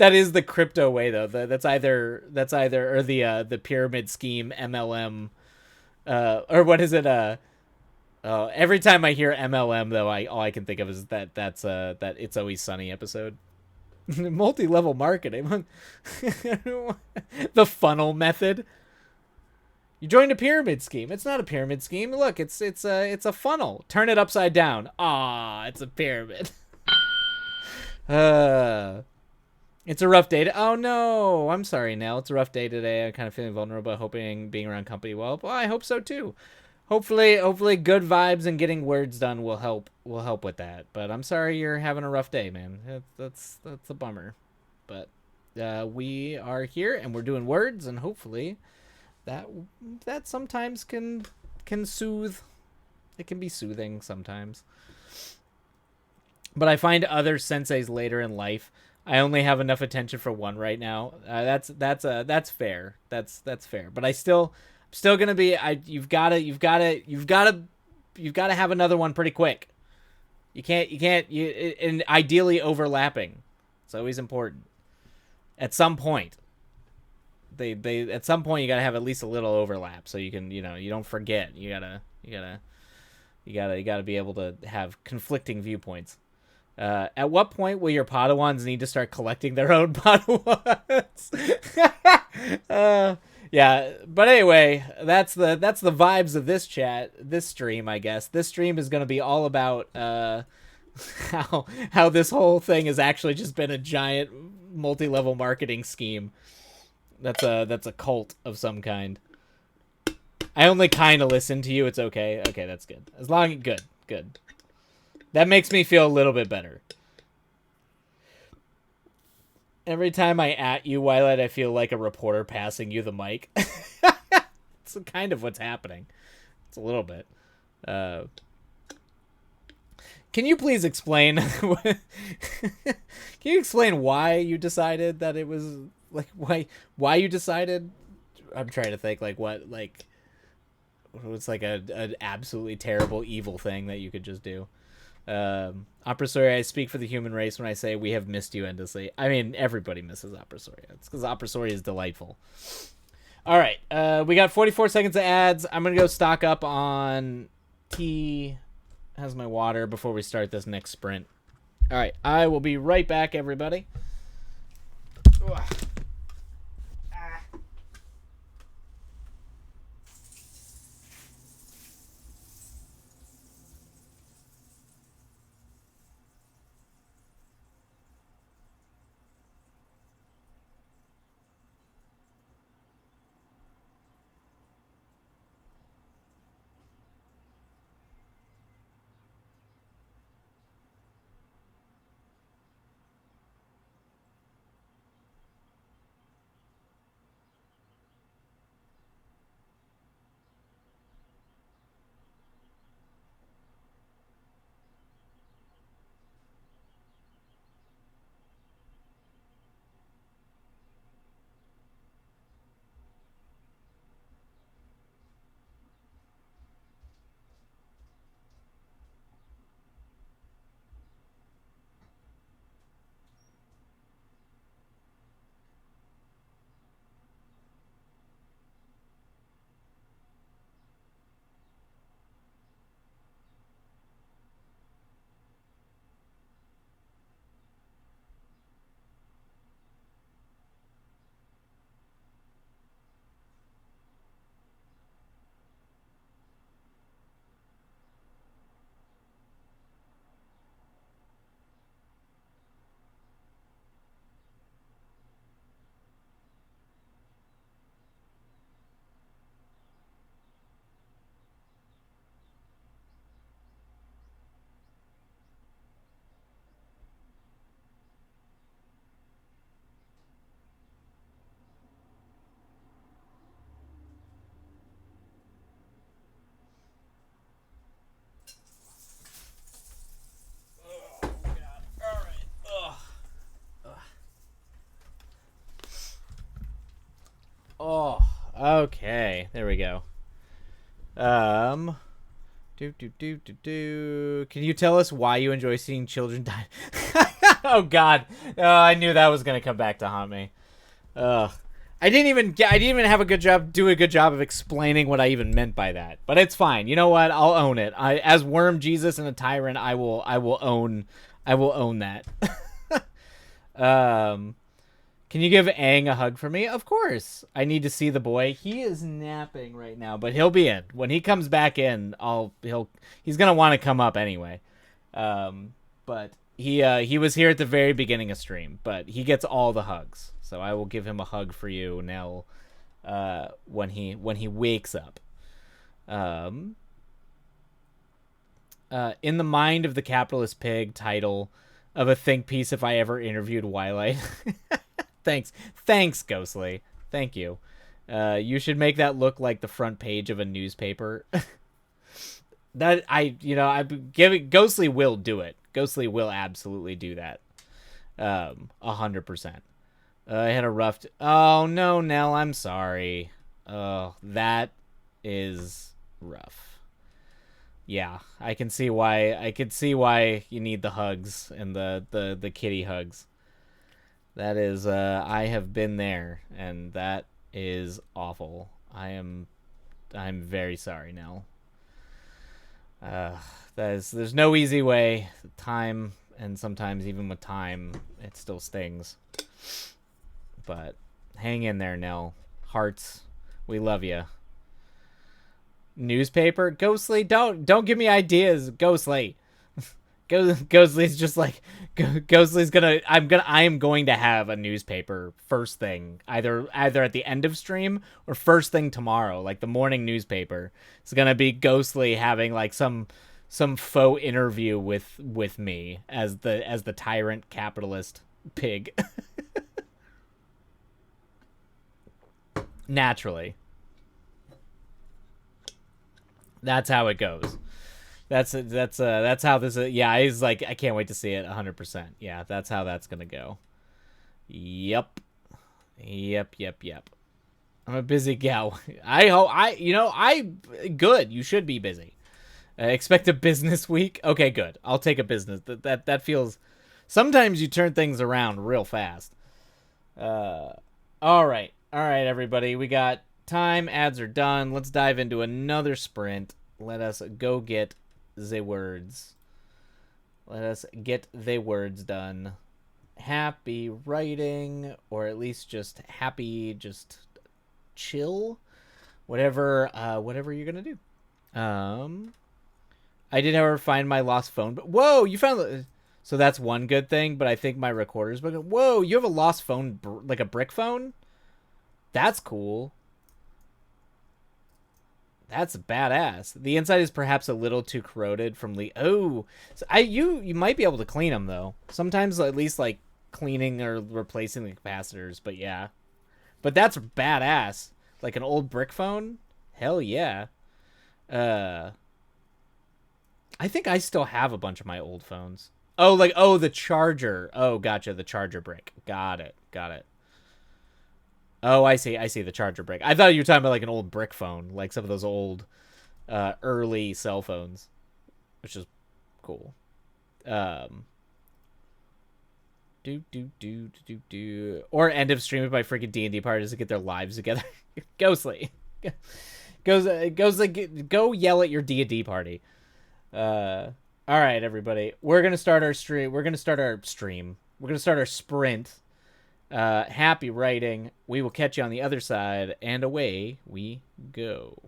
is the crypto way though. That's either or the pyramid scheme MLM, or what is it? Every time I hear MLM though, all I can think of is that It's Always Sunny episode. Multi-level marketing. The funnel method. You joined a pyramid scheme. It's not a pyramid scheme. Look, it's a funnel. Turn it upside down. Ah, it's a pyramid. It's a rough day. Oh no, I'm sorry, Nell. It's a rough day today. I'm kind of feeling vulnerable, hoping being around company will. Well, I hope so too. Hopefully good vibes and getting words done will help with that. But I'm sorry you're having a rough day, man. That's a bummer. But we are here and we're doing words, and hopefully that sometimes can soothe. It can be soothing sometimes. But I find other senseis later in life, I only have enough attention for one right now. That's fair. That's fair. But still gonna be. You've gotta have another one pretty quick. You can't. And ideally overlapping. It's always important. At some point, at some point you gotta have at least a little overlap so you can you don't forget. You gotta be able to have conflicting viewpoints. At what point will your Padawans need to start collecting their own Padawans? Yeah, but anyway, that's the vibes of this stream, I guess. This stream is going to be all about how this whole thing has actually just been a giant multi-level marketing scheme. That's a cult of some kind. I only kind of listen to you. It's okay. Okay, that's good. As long as good. That makes me feel a little bit better. Every time I at you, Wildlight, I feel like a reporter passing you the mic. It's kind of what's happening. It's a little bit. Can you please explain? Can you explain why you decided that it was like why you decided? I'm trying to think what was like an absolutely terrible evil thing that you could just do. Oprah, I speak for the human race when I say we have missed you endlessly. I mean, everybody misses Oprah. It's because Oprah is delightful. All right, we got 44 seconds of ads. I'm gonna go stock up on tea. How's my water before we start this next sprint? All right, I will be right back, everybody. Ugh. Oh, okay. There we go. Can you tell us why you enjoy seeing children die? Oh God. I knew that was gonna come back to haunt me. I didn't even do a good job of explaining what I even meant by that. But it's fine. You know what? I'll own it. As Worm Jesus and a Tyrant, I will own that. Um, can you give Aang a hug for me? Of course. I need to see the boy. He is napping right now, but he'll be in. When he comes back in, he's gonna want to come up anyway. But he was here at the very beginning of stream, but he gets all the hugs. So I will give him a hug for you, Nell, when he wakes up. Um, in the mind of the capitalist pig title of a think piece if I ever interviewed Wildlight. Thanks, Ghostly. Thank you. You should make that look like the front page of a newspaper. That I give it. Ghostly will do it. Ghostly will absolutely do that. 100%. I had a rough. Oh no, Nell, I'm sorry. Oh, that is rough. Yeah, I can see why. I can see why you need the hugs and the kitty hugs. That is, I have been there, and that is awful. I'm very sorry, Nell. There's no easy way. Time, and sometimes even with time, it still stings. But hang in there, Nell. Hearts, we love you. Newspaper, Ghostly, don't give me ideas, Ghostly. Ghostly's just like Ghostly's gonna. I am going to have a newspaper first thing, either at the end of stream or first thing tomorrow, like the morning newspaper. It's gonna be Ghostly having like some faux interview with me as the tyrant capitalist pig. Naturally, that's how it goes. That's how this. Yeah, he's like, I can't wait to see it. 100%. Yeah, that's how that's gonna go. Yep. Yep. I'm a busy gal. I hope I good. You should be busy. Expect a business week. Okay, good. I'll take a business. That feels. Sometimes you turn things around real fast. All right, everybody. We got time. Ads are done. Let's dive into another sprint. Let us go get the words. Let us get the words done. Happy writing, or at least just happy, just chill, whatever you're gonna do. I did, however, find my lost phone. But whoa, you found the. So that's one good thing. But I think my recorder's broken. Whoa, you have a lost phone, like a brick phone. That's cool. That's badass. The inside is perhaps a little too corroded from Oh, so you might be able to clean them though. Sometimes at least like cleaning or replacing the capacitors. But yeah, but that's badass. Like an old brick phone. Hell yeah. I think I still have a bunch of my old phones. Oh, the charger. Oh, gotcha. The charger brick. Got it. Oh, I see the charger brick. I thought you were talking about like an old brick phone, like some of those old early cell phones, which is cool. Or end of stream with my freaking D&D parties to get their lives together. Ghostly. Go yell at your D&D party. All right, everybody. We're going to start our stream. We're going to start our stream. We're going to start our sprint. Happy writing. We will catch you on the other side, and away we go.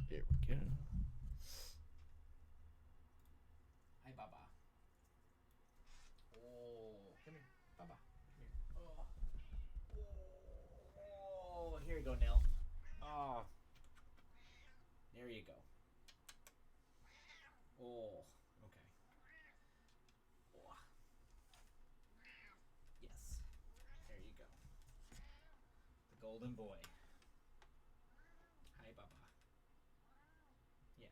Here we go. Hi, Baba. Oh, come here, Baba. Come here. Oh, here you go, Nell. Oh, there you go. Oh, okay. Oh, yes. There you go. The golden boy. Hi, Baba. Yes.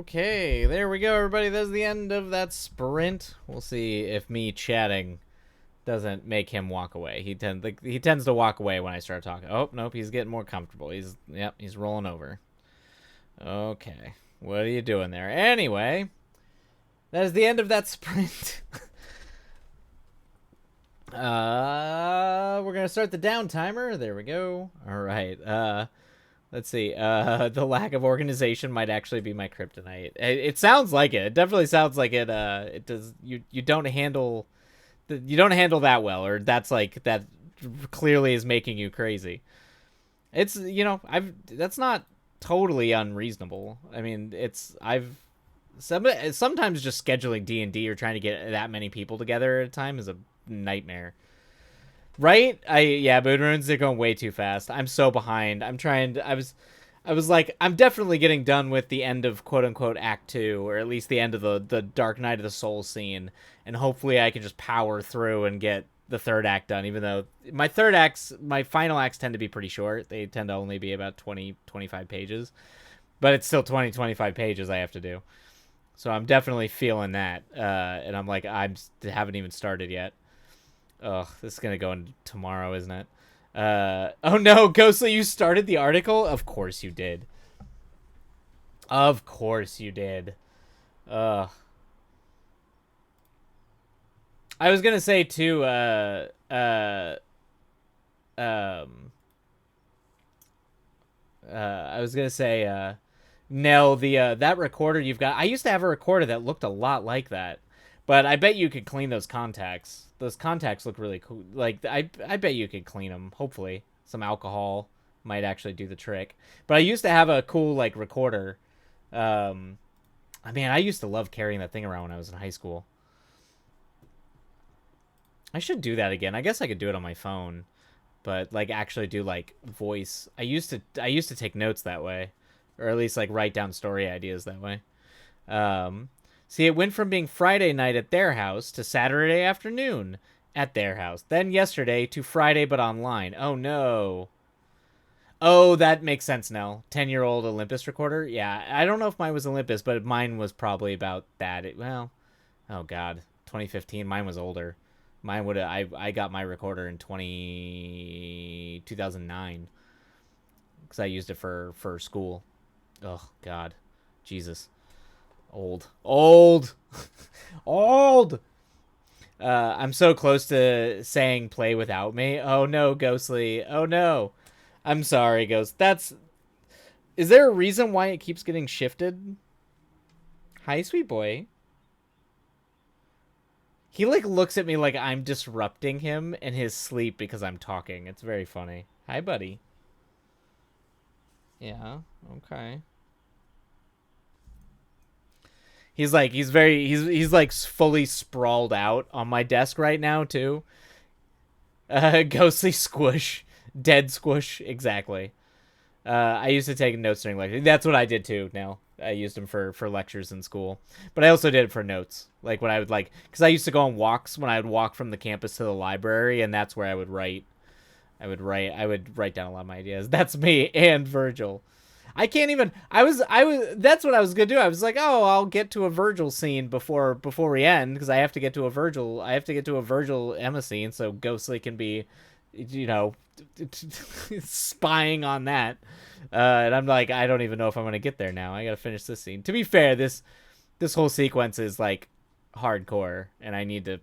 Okay, there we go, everybody. That's the end of that sprint. We'll see if me chatting doesn't make him walk away. He tends to walk away when I start talking. Oh, nope, he's getting more comfortable. He's rolling over. Okay. What are you doing there? Anyway, that is the end of that sprint. We're gonna start the down timer. There we go. All right. Let's see. The lack of organization might actually be my kryptonite. It sounds like it. It definitely sounds like it. It does. You don't handle. You don't handle that well, or that's like that. Clearly, is making you crazy. It's that's not totally unreasonable. I mean, sometimes just scheduling D&D or trying to get that many people together at a time is a nightmare. Right? Moon Runes, they're going way too fast. I'm so behind. I was like, I'm definitely getting done with the end of quote unquote Act 2, or at least the end of the Dark Night of the Soul scene, and hopefully I can just power through and get the third act done, even though my final acts tend to be pretty short. They tend to only be about 20, 25 pages, but it's still 20, 25 pages I have to do. So I'm definitely feeling that, and I'm like, haven't even started yet. Oh, this is gonna go in tomorrow, isn't it? Oh no, Ghostly, you started the article? Of course you did. Of course you did. I was gonna say too, I was gonna say, Nell, the that recorder you've got. I used to have a recorder that looked a lot like that, but I bet you could clean those contacts. Those contacts look really cool. Like I bet you could clean them. Hopefully, some alcohol might actually do the trick. But I used to have a cool like recorder. I mean, I used to love carrying that thing around when I was in high school. I should do that again. I guess I could do it on my phone, but like actually do like voice. I used to take notes that way, or at least like write down story ideas that way. See, it went from being Friday night at their house to Saturday afternoon at their house. Then yesterday to Friday but online. Oh no. Oh, that makes sense now. 10-year-old Olympus recorder? Yeah, I don't know if mine was Olympus, but mine was probably about that. Oh god. 2015, mine was older. Mine would I got my recorder in 2009 cuz I used it for school. Oh god. Jesus. Old. Old. I'm so close to saying play without me. Oh no, Ghostly. Oh no. I'm sorry, Ghost. Is there a reason why it keeps getting shifted? Hi, sweet boy. He like looks at me like I'm disrupting him in his sleep because I'm talking. It's very funny. Hi, buddy. Yeah. Okay. He's like fully sprawled out on my desk right now too. Ghostly squish, dead squish, exactly. I used to take notes during lectures. That's what I did too. Now I used them for lectures in school, but I also did it for notes. Like when I would because I used to go on walks when I would walk from the campus to the library, and that's where I would write. I would write down a lot of my ideas. That's me and Virgil. I can't even. I was. That's what I was gonna do. I was like, oh, I'll get to a Virgil scene before we end because I have to get to a Virgil. I have to get to a Virgil Emma scene so Ghostly can be, spying on that. And I'm like, I don't even know if I'm gonna get there now. I gotta finish this scene. To be fair, this whole sequence is like hardcore, and I need to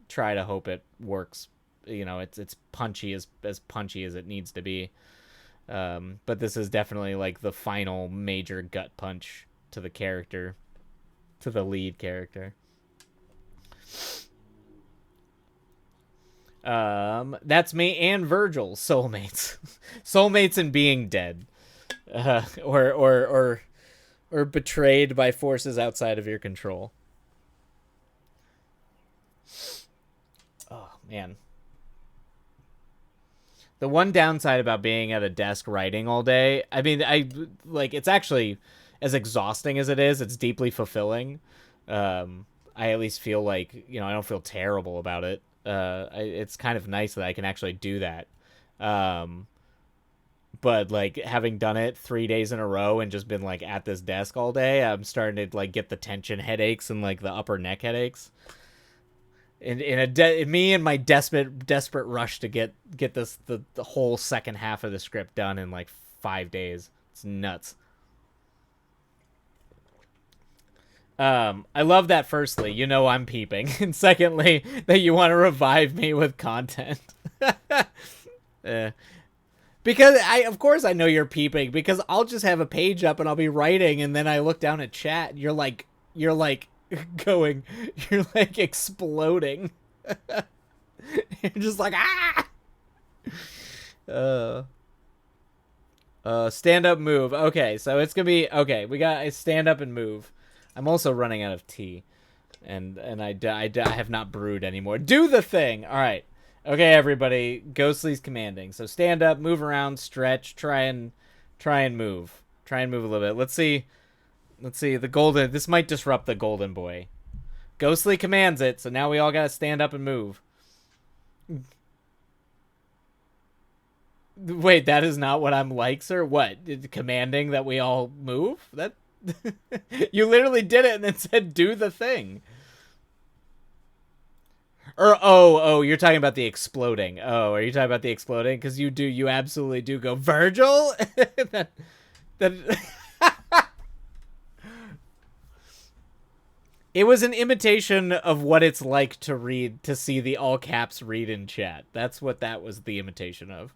try to hope it works. It's punchy as punchy as it needs to be. But this is definitely like the final major gut punch to the character, to the lead character. That's me and Virgil, soulmates, soulmates and being dead, or betrayed by forces outside of your control. Oh man. The one downside about being at a desk writing all day, I mean, it's actually as exhausting as it is, it's deeply fulfilling. I at least feel like, I don't feel terrible about it. It's kind of nice that I can actually do that. But like having done it 3 days in a row and just been like at this desk all day, I'm starting to like get the tension headaches and like the upper neck headaches. In me and my desperate rush to get this the whole second half of the script done in like 5 days. It's nuts. I love that. Firstly, you know I'm peeping, and secondly, that you want to revive me with content. Because of course I know you're peeping, because I'll just have a page up and I'll be writing, and then I look down at chat and you're like going, you're like exploding. You're just like, ah. Stand up, move. Okay, so it's gonna be okay. We got a stand up and move. I'm also running out of tea, and I have not brewed anymore. Do the thing. All right. Okay, everybody. Ghostly's commanding. So stand up, move around, stretch, try and move. Try and move a little bit. Let's see. The golden. This might disrupt the golden boy. Ghostly commands it, so now we all gotta stand up and move. Wait, that is not what I'm like, sir? What? Commanding that we all move? That you literally did it and then said do the thing. Or you're talking about the exploding. Oh, are you talking about the exploding? Because you absolutely do go Virgil. that It was an imitation of what it's like to see the all caps read in chat. That's what that was the imitation of.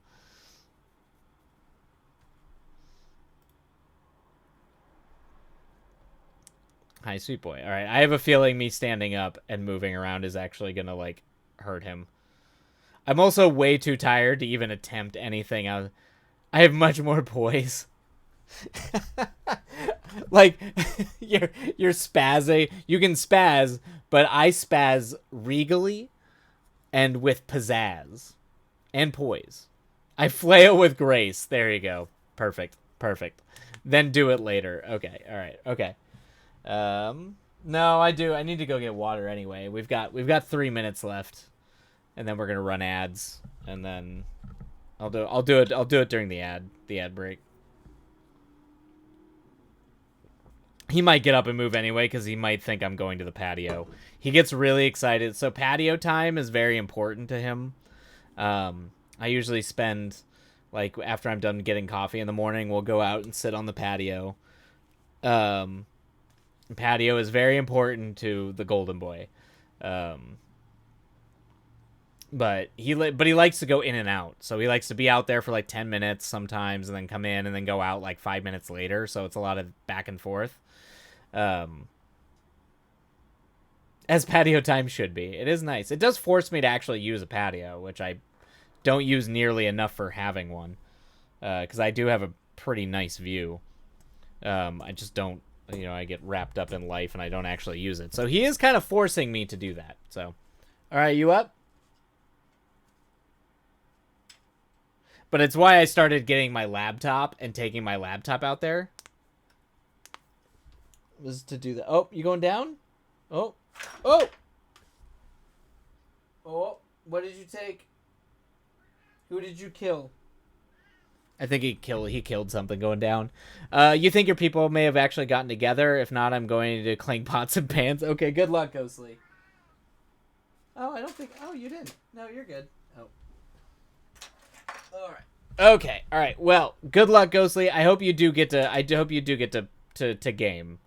Hi, sweet boy. All right, I have a feeling me standing up and moving around is actually gonna like hurt him. I'm also way too tired to even attempt anything. I have much more poise. Like you're spazzing. You can spaz, but I spaz regally and with pizzazz and poise. I flail with grace. There you go. Perfect. Then do it later. Okay. All right. Okay. No, I do. I need to go get water anyway. We've got 3 minutes left, and then we're gonna run ads, and then I'll do it during the ad break. He might get up and move anyway, because he might think I'm going to the patio. He gets really excited. So patio time is very important to him. I usually spend, like, after I'm done getting coffee in the morning, we'll go out and sit on the patio. Patio is very important to the golden boy. But he likes to go in and out. So he likes to be out there for like 10 minutes sometimes, and then come in and then go out like 5 minutes later. So it's a lot of back and forth. As patio time should be. It is nice. It does force me to actually use a patio, which I don't use nearly enough for having one. Because I do have a pretty nice view. I just don't, I get wrapped up in life and I don't actually use it. So he is kind of forcing me to do that. So, all right, you up? But it's why I started getting my laptop and taking my laptop out there. Was to do that. Oh, you going down? Oh. What did you take? Who did you kill? I think he killed something going down. You think your people may have actually gotten together? If not, I'm going to clang pots and pans. Okay, good luck, Ghostly. Oh, I don't think... Oh, you didn't. No, you're good. Oh. All right. Okay. All right. Well, good luck, Ghostly. I hope you do get to game.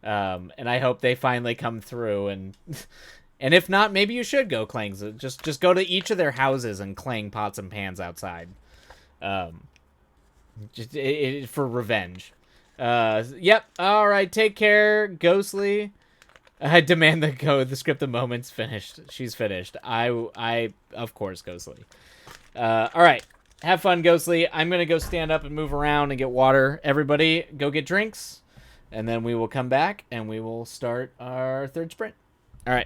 And I hope they finally come through, and if not, maybe you should go clang. Just go to each of their houses and clang pots and pans outside. For revenge. Yep. All right. Take care, Ghostly. I demand the script the moment's finished. She's finished. I of course, Ghostly. All right. Have fun, Ghostly. I'm gonna go stand up and move around and get water. Everybody, go get drinks. And then we will come back and we will start our third sprint. All right.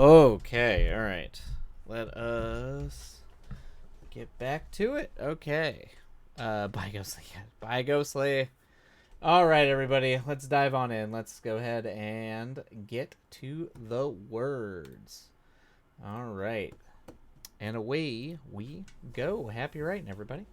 Okay, all right. Let us get back to it. Okay. Bye, Ghostly. Bye, Ghostly. All right, everybody. Let's dive on in. Let's go ahead and get to the words. All right. And away we go. Happy writing, everybody.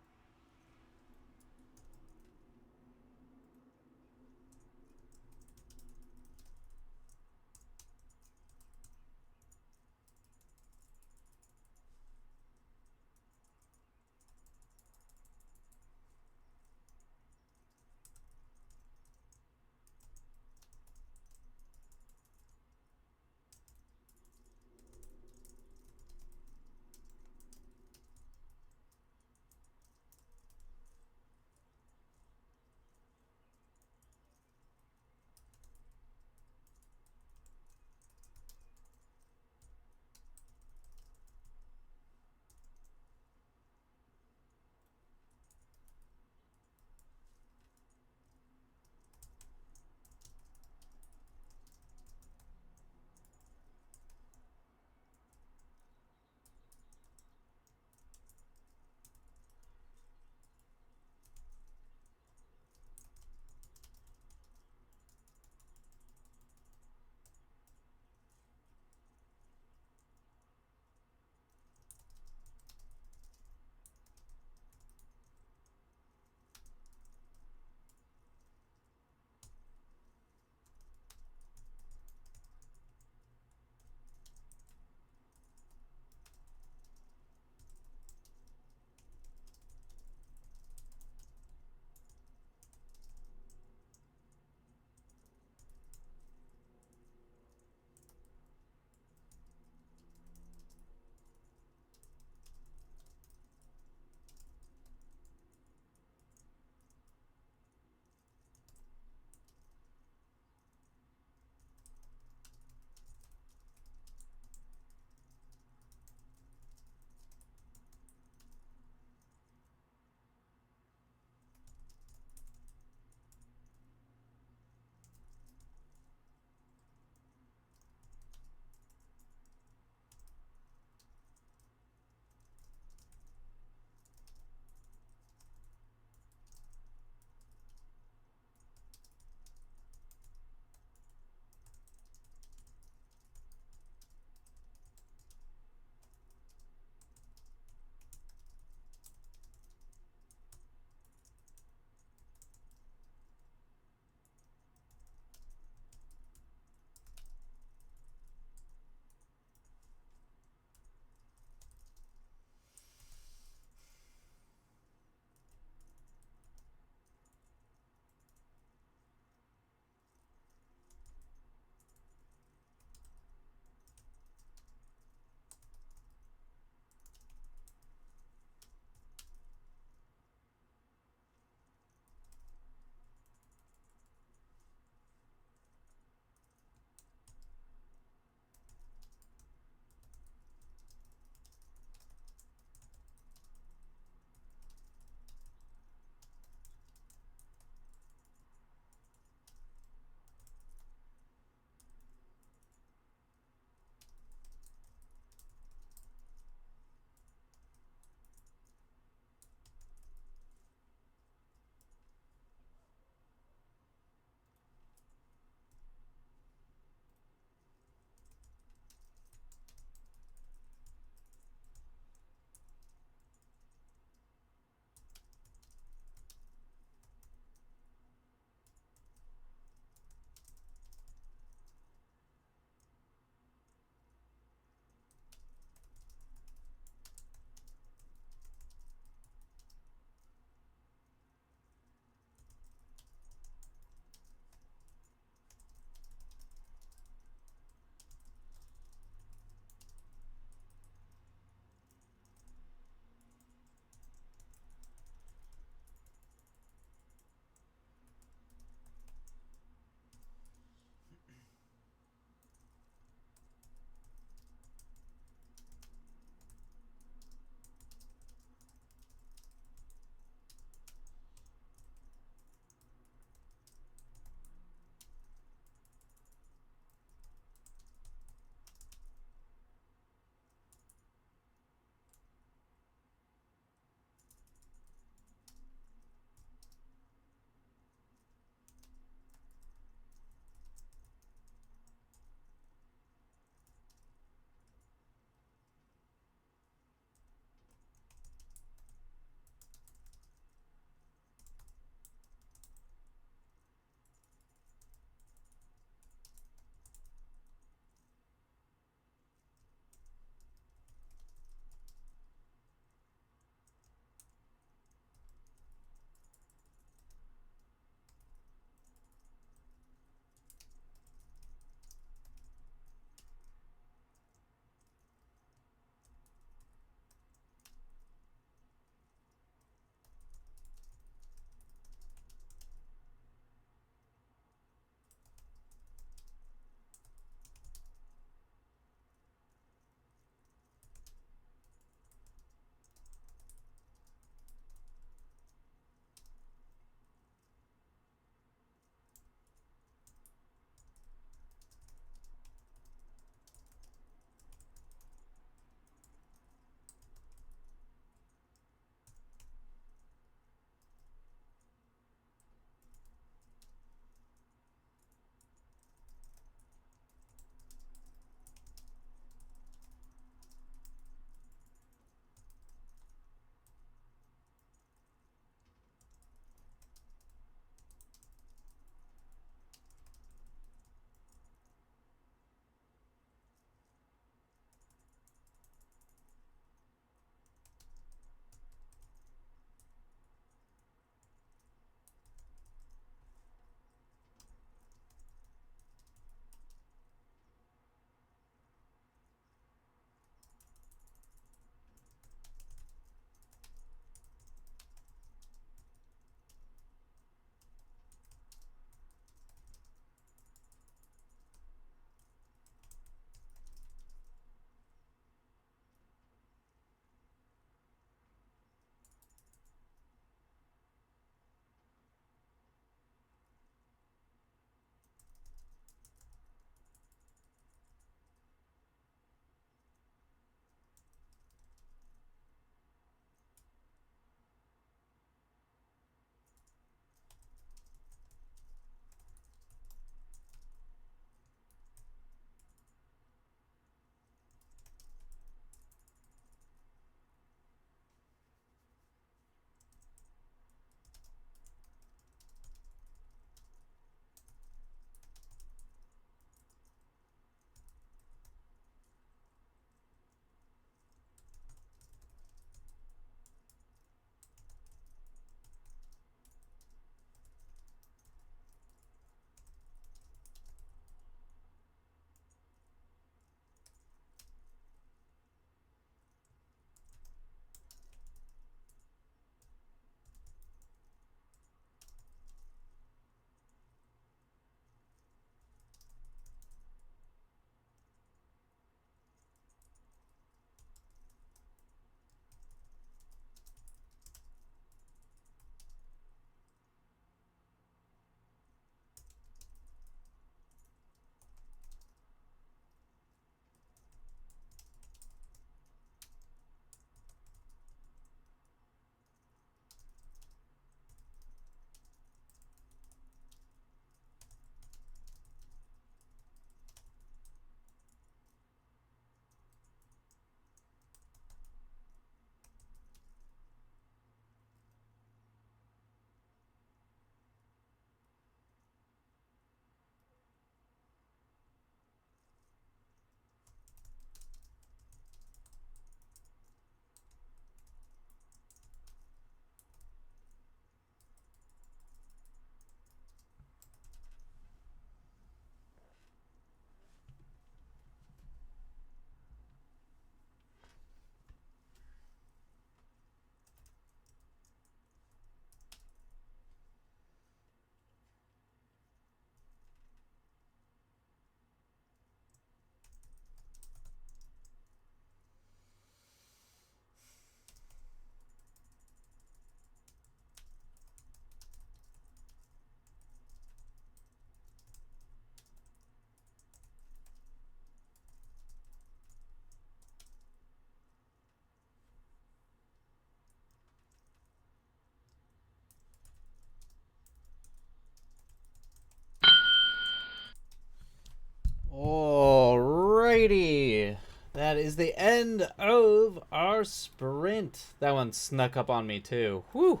Alrighty. That is the end of our sprint. That one snuck up on me too. Whew.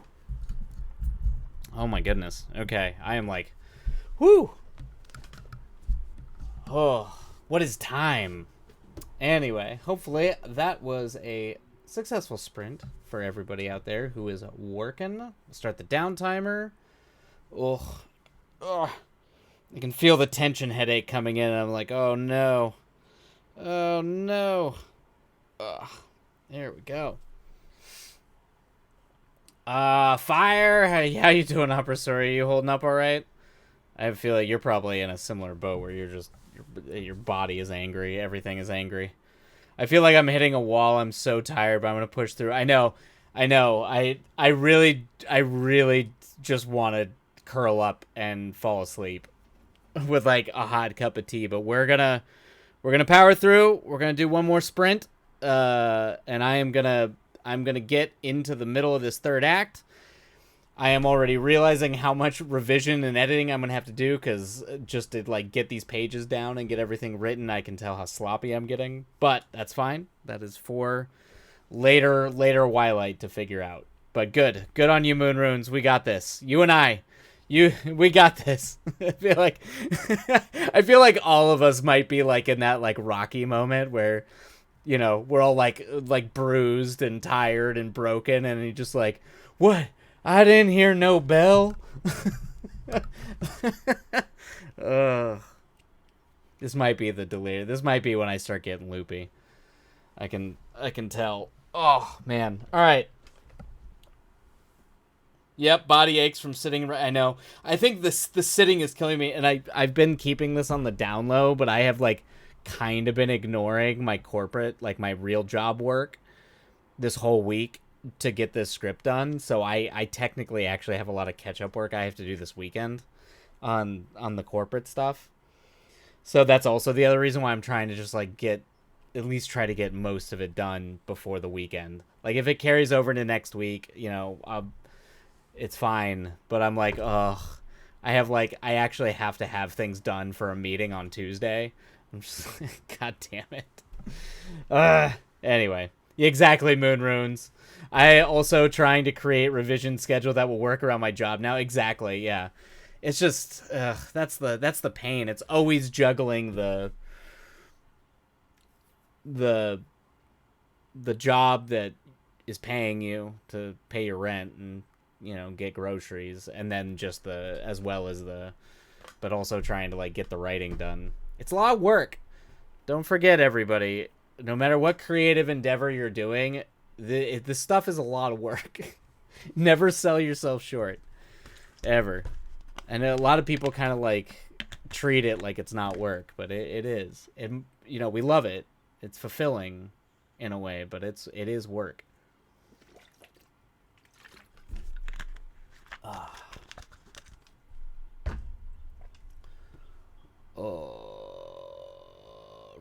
Oh my goodness. Okay, I am like, whew. Oh, what is time? Anyway, hopefully that was a successful sprint for everybody out there who is working. Start the down timer. Ugh. Ugh. I can feel the tension headache coming in, and I'm like, oh no. Oh no. Ugh. There we go. Fire. How you doing, Upper Story? Are you holding up all right? I feel like you're probably in a similar boat where you're just your body is angry, everything is angry. I feel like I'm hitting a wall. I'm so tired, but I'm gonna push through. I know. I really just want to curl up and fall asleep with like a hot cup of tea. But we're gonna power through. We're gonna do one more sprint, and I'm gonna get into the middle of this third act. I am already realizing how much revision and editing I'm gonna have to do, because just to like get these pages down and get everything written, I can tell how sloppy I'm getting. But that's fine. That is for later Twilight to figure out. But good on you, Moon Runes. We got this. You and I. We got this. I feel like all of us might be like in that like Rocky moment where, you know, we're all like bruised and tired and broken, and you just like, what? I didn't hear no bell. This might be the delirium. This might be when I start getting loopy. I can tell. Oh man. All right. Yep, body aches from sitting. I know. I think the sitting is killing me, and I've been keeping this on the down low, but I have like kind of been ignoring my corporate, like my real job work this whole week to get this script done. So I technically actually have a lot of catch up work I have to do this weekend on the corporate stuff. So that's also the other reason why I'm trying to just like at least try to get most of it done before the weekend. Like if it carries over to next week, you know, it's fine. But I'm like, ugh, I actually have to have things done for a meeting on Tuesday. I'm just God damn it. Anyway, exactly, Moon Runes. I also trying to create revision schedule that will work around my job now. Exactly, yeah. It's just that's the pain. It's always juggling the job that is paying you to pay your rent and, you know, get groceries, and then just but also trying to like get the writing done. It's a lot of work. Don't forget, everybody, no matter what creative endeavor you're doing, this stuff is a lot of work. Never sell yourself short, ever. And a lot of people kind of like treat it like it's not work, but it is. And you know, we love it. It's fulfilling in a way, but it is work.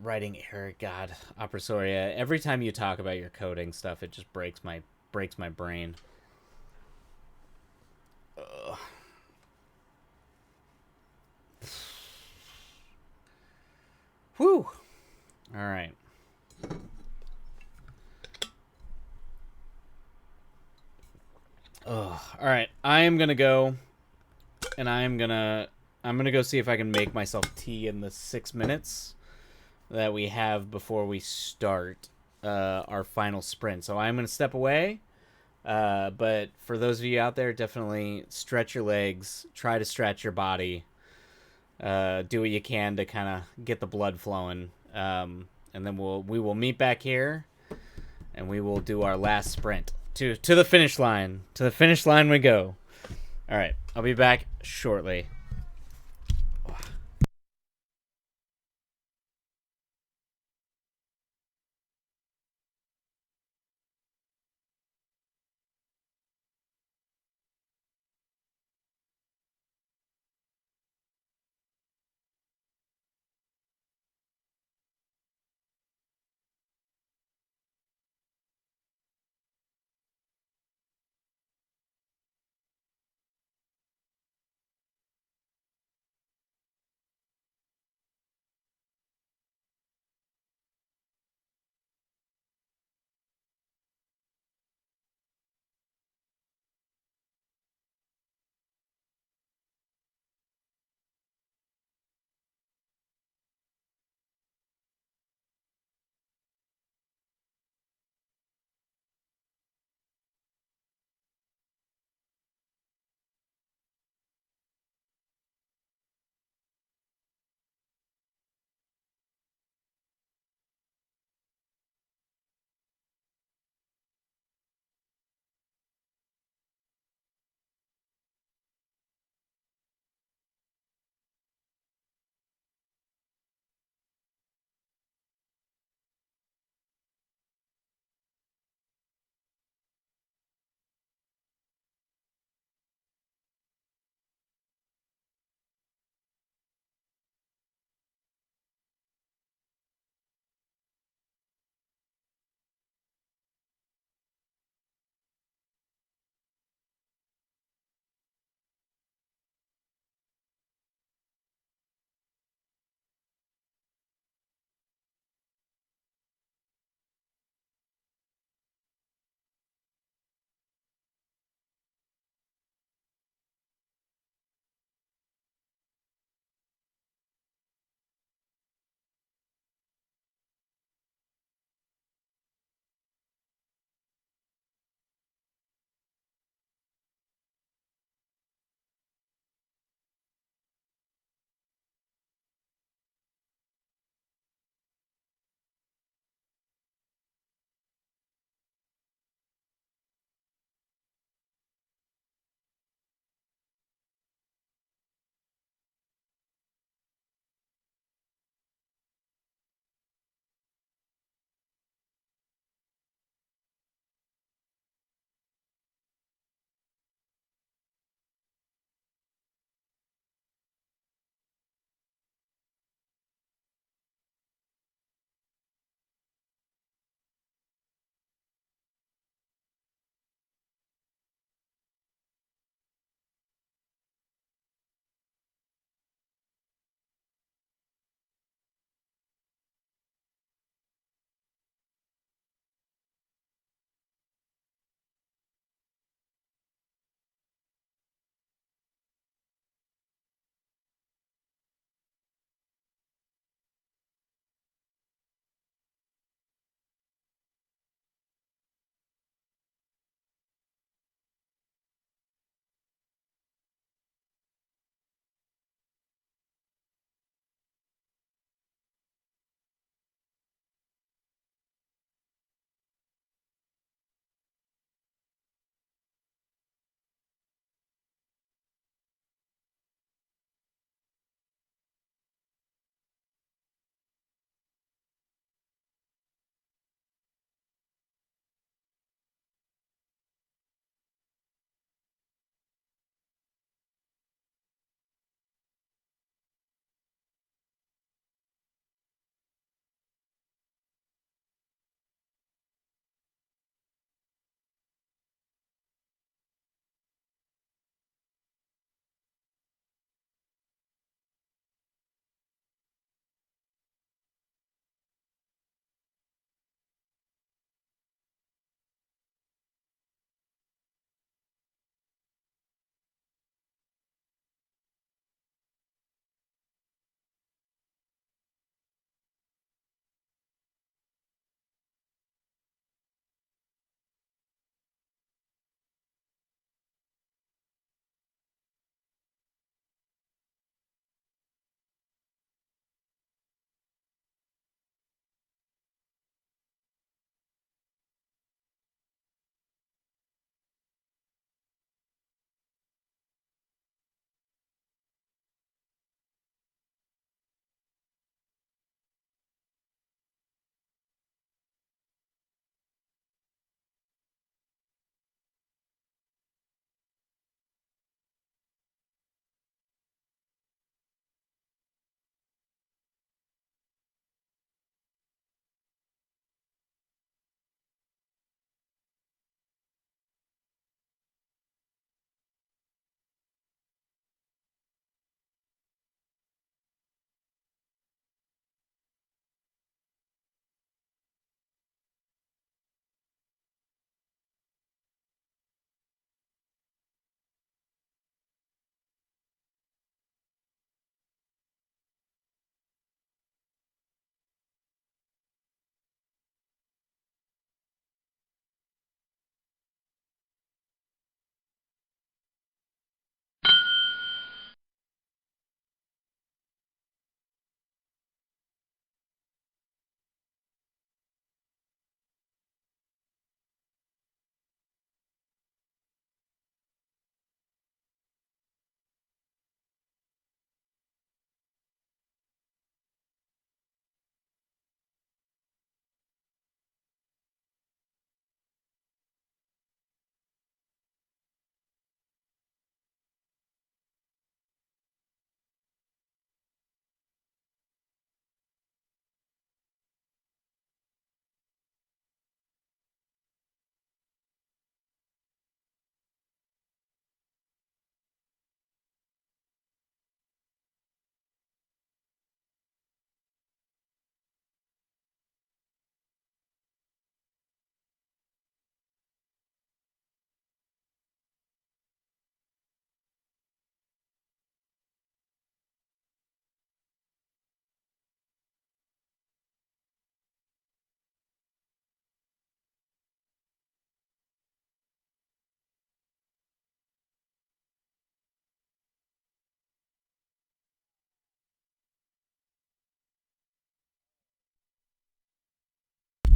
Writing error, God, Opresoria. Every time you talk about your coding stuff, it just breaks my brain. Whew. All right. All right. I am gonna go, and I'm gonna go see if I can make myself tea in the 6 minutes that we have before we start our final sprint. So I'm gonna step away. But for those of you out there, definitely stretch your legs. Try to stretch your body. Do what you can to kind of get the blood flowing. And then we will meet back here, and we will do our last sprint to the finish line. To the finish line we go. All right, I'll be back shortly.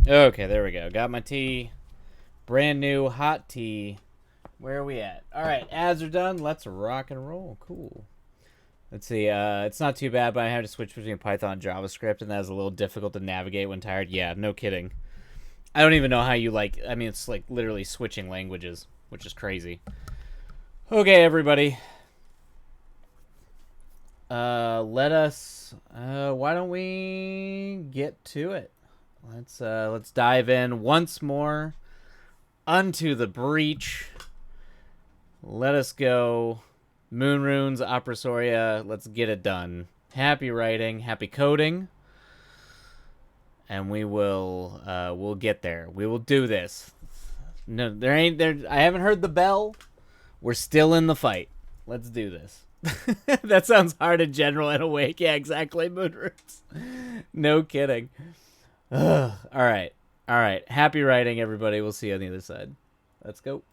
Okay, there we go. Got my tea. Brand new hot tea. Where are we at? All right, ads are done. Let's rock and roll. Cool. Let's see. It's not too bad, but I have to switch between Python and JavaScript, and that is a little difficult to navigate when tired. Yeah, no kidding. I don't even know how you like. I mean, it's like literally switching languages, which is crazy. Okay, everybody. Let us. Why don't we get to it? Let's dive in once more unto the breach. Let us go. Moon Runes, Opera Soria. Let's get it done. Happy writing, happy coding, and we'll get there. We will do this. No, there ain't there. I haven't heard the bell. We're still in the fight. Let's do this. That sounds hard and general and awake. Yeah, exactly. Moon Runes. No kidding. Ugh. All right. All right. Happy writing, everybody. We'll see you on the other side. Let's go.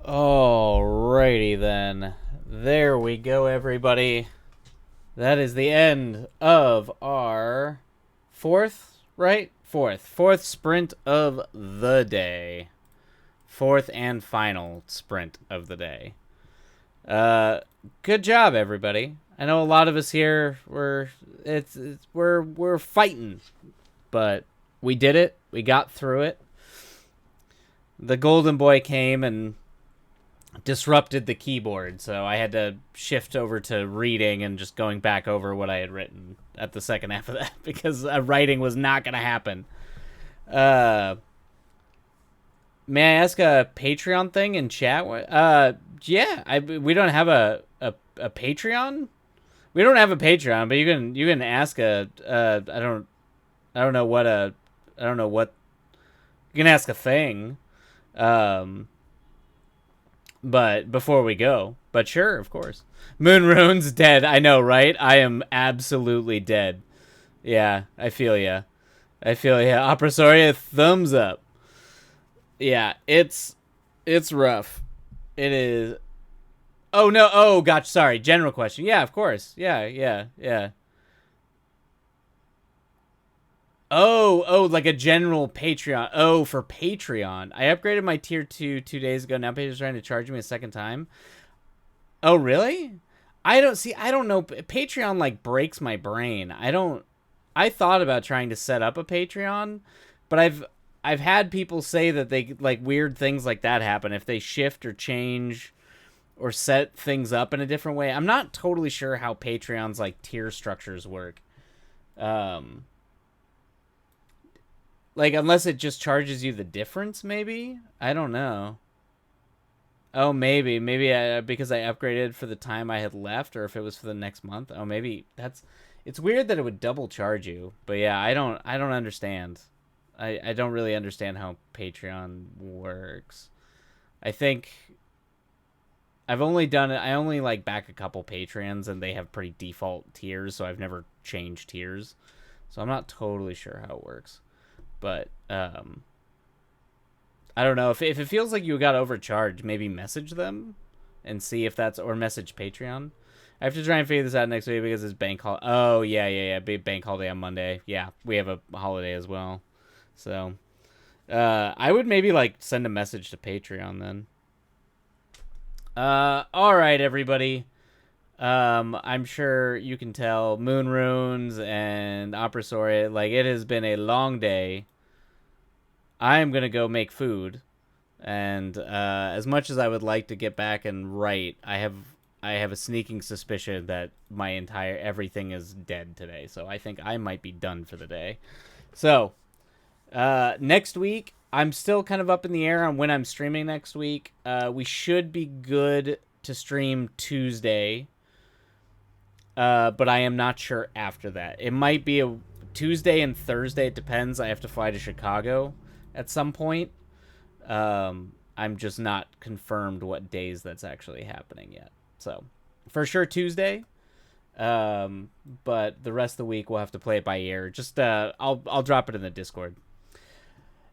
Alrighty then. There we go, everybody. That is the end of our fourth sprint of the day. Fourth and final sprint of the day. Good job, everybody. I know a lot of us here we're fighting, but we did it. We got through it. The golden boy came and disrupted the keyboard, so I had to shift over to reading and just going back over what I had written at the second half of that because writing was not going to happen. May I ask a Patreon thing in chat? Yeah, we don't have a Patreon. We don't have a Patreon, but you can ask I don't know what you can ask a thing. But before we go, but sure, of course. Moon Rune's dead. I know, right? I am absolutely dead. Yeah, I feel ya. Oprosoria, thumbs up. Yeah, it's rough. It is. Oh no. Oh gosh, sorry. General question. Yeah, of course. Yeah. Oh, like a general Patreon. Oh, for Patreon. I upgraded my tier 2 2 days ago. Now Patreon's trying to charge me a second time. Oh, really? I don't know. Patreon, like, breaks my brain. I thought about trying to set up a Patreon, but I've had people say that they, like, weird things like that happen if they shift or change or set things up in a different way. I'm not totally sure how Patreon's, like, tier structures work. Like, unless it just charges you the difference, maybe? I don't know. Oh, maybe. Maybe because I upgraded for the time I had left, or if it was for the next month. Oh, maybe that's... It's weird that it would double charge you. But yeah, I don't understand. I don't really understand how Patreon works. I think... I've only done it... I only, like, back a couple Patreons, and they have pretty default tiers, so I've never changed tiers. So I'm not totally sure how it works. But I don't know if it feels like you got overcharged. Maybe message them and see if that's, or message Patreon. I have to try and figure this out next week because it's bank holiday. Oh yeah. Big bank holiday on Monday. Yeah, we have a holiday as well. So I would maybe like send a message to Patreon then. All right, everybody. I'm sure you can tell Moon Runes and Oprosoria, like, it has been a long day. I am going to go make food. And as much as I would like to get back and write, I have a sneaking suspicion that my entire everything is dead today. So I think I might be done for the day. So next week, I'm still kind of up in the air on when I'm streaming next week. We should be good to stream Tuesday. But I am not sure after that. It might be a Tuesday and Thursday. It depends. I have to fly to Chicago at some point. I'm just not confirmed what days that's actually happening yet. So, for sure Tuesday. But the rest of the week we'll have to play it by ear. Just I'll drop it in the Discord.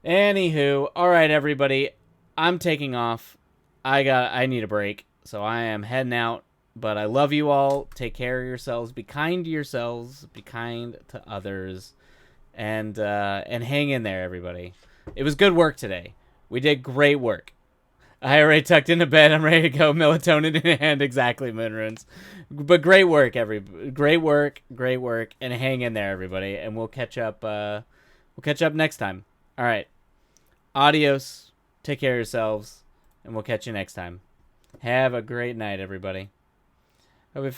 Anywho, all right, everybody. I'm taking off. I need a break, so I am heading out. But I love you all. Take care of yourselves. Be kind to yourselves. Be kind to others. And hang in there, everybody. It was good work today. We did great work. I already tucked into bed. I'm ready to go. Melatonin in hand. Exactly, Moon Runes. But great work, Great work. And hang in there, everybody. And we'll catch up. We'll catch up next time. All right. Adios. Take care of yourselves. And we'll catch you next time. Have a great night, everybody. Hope it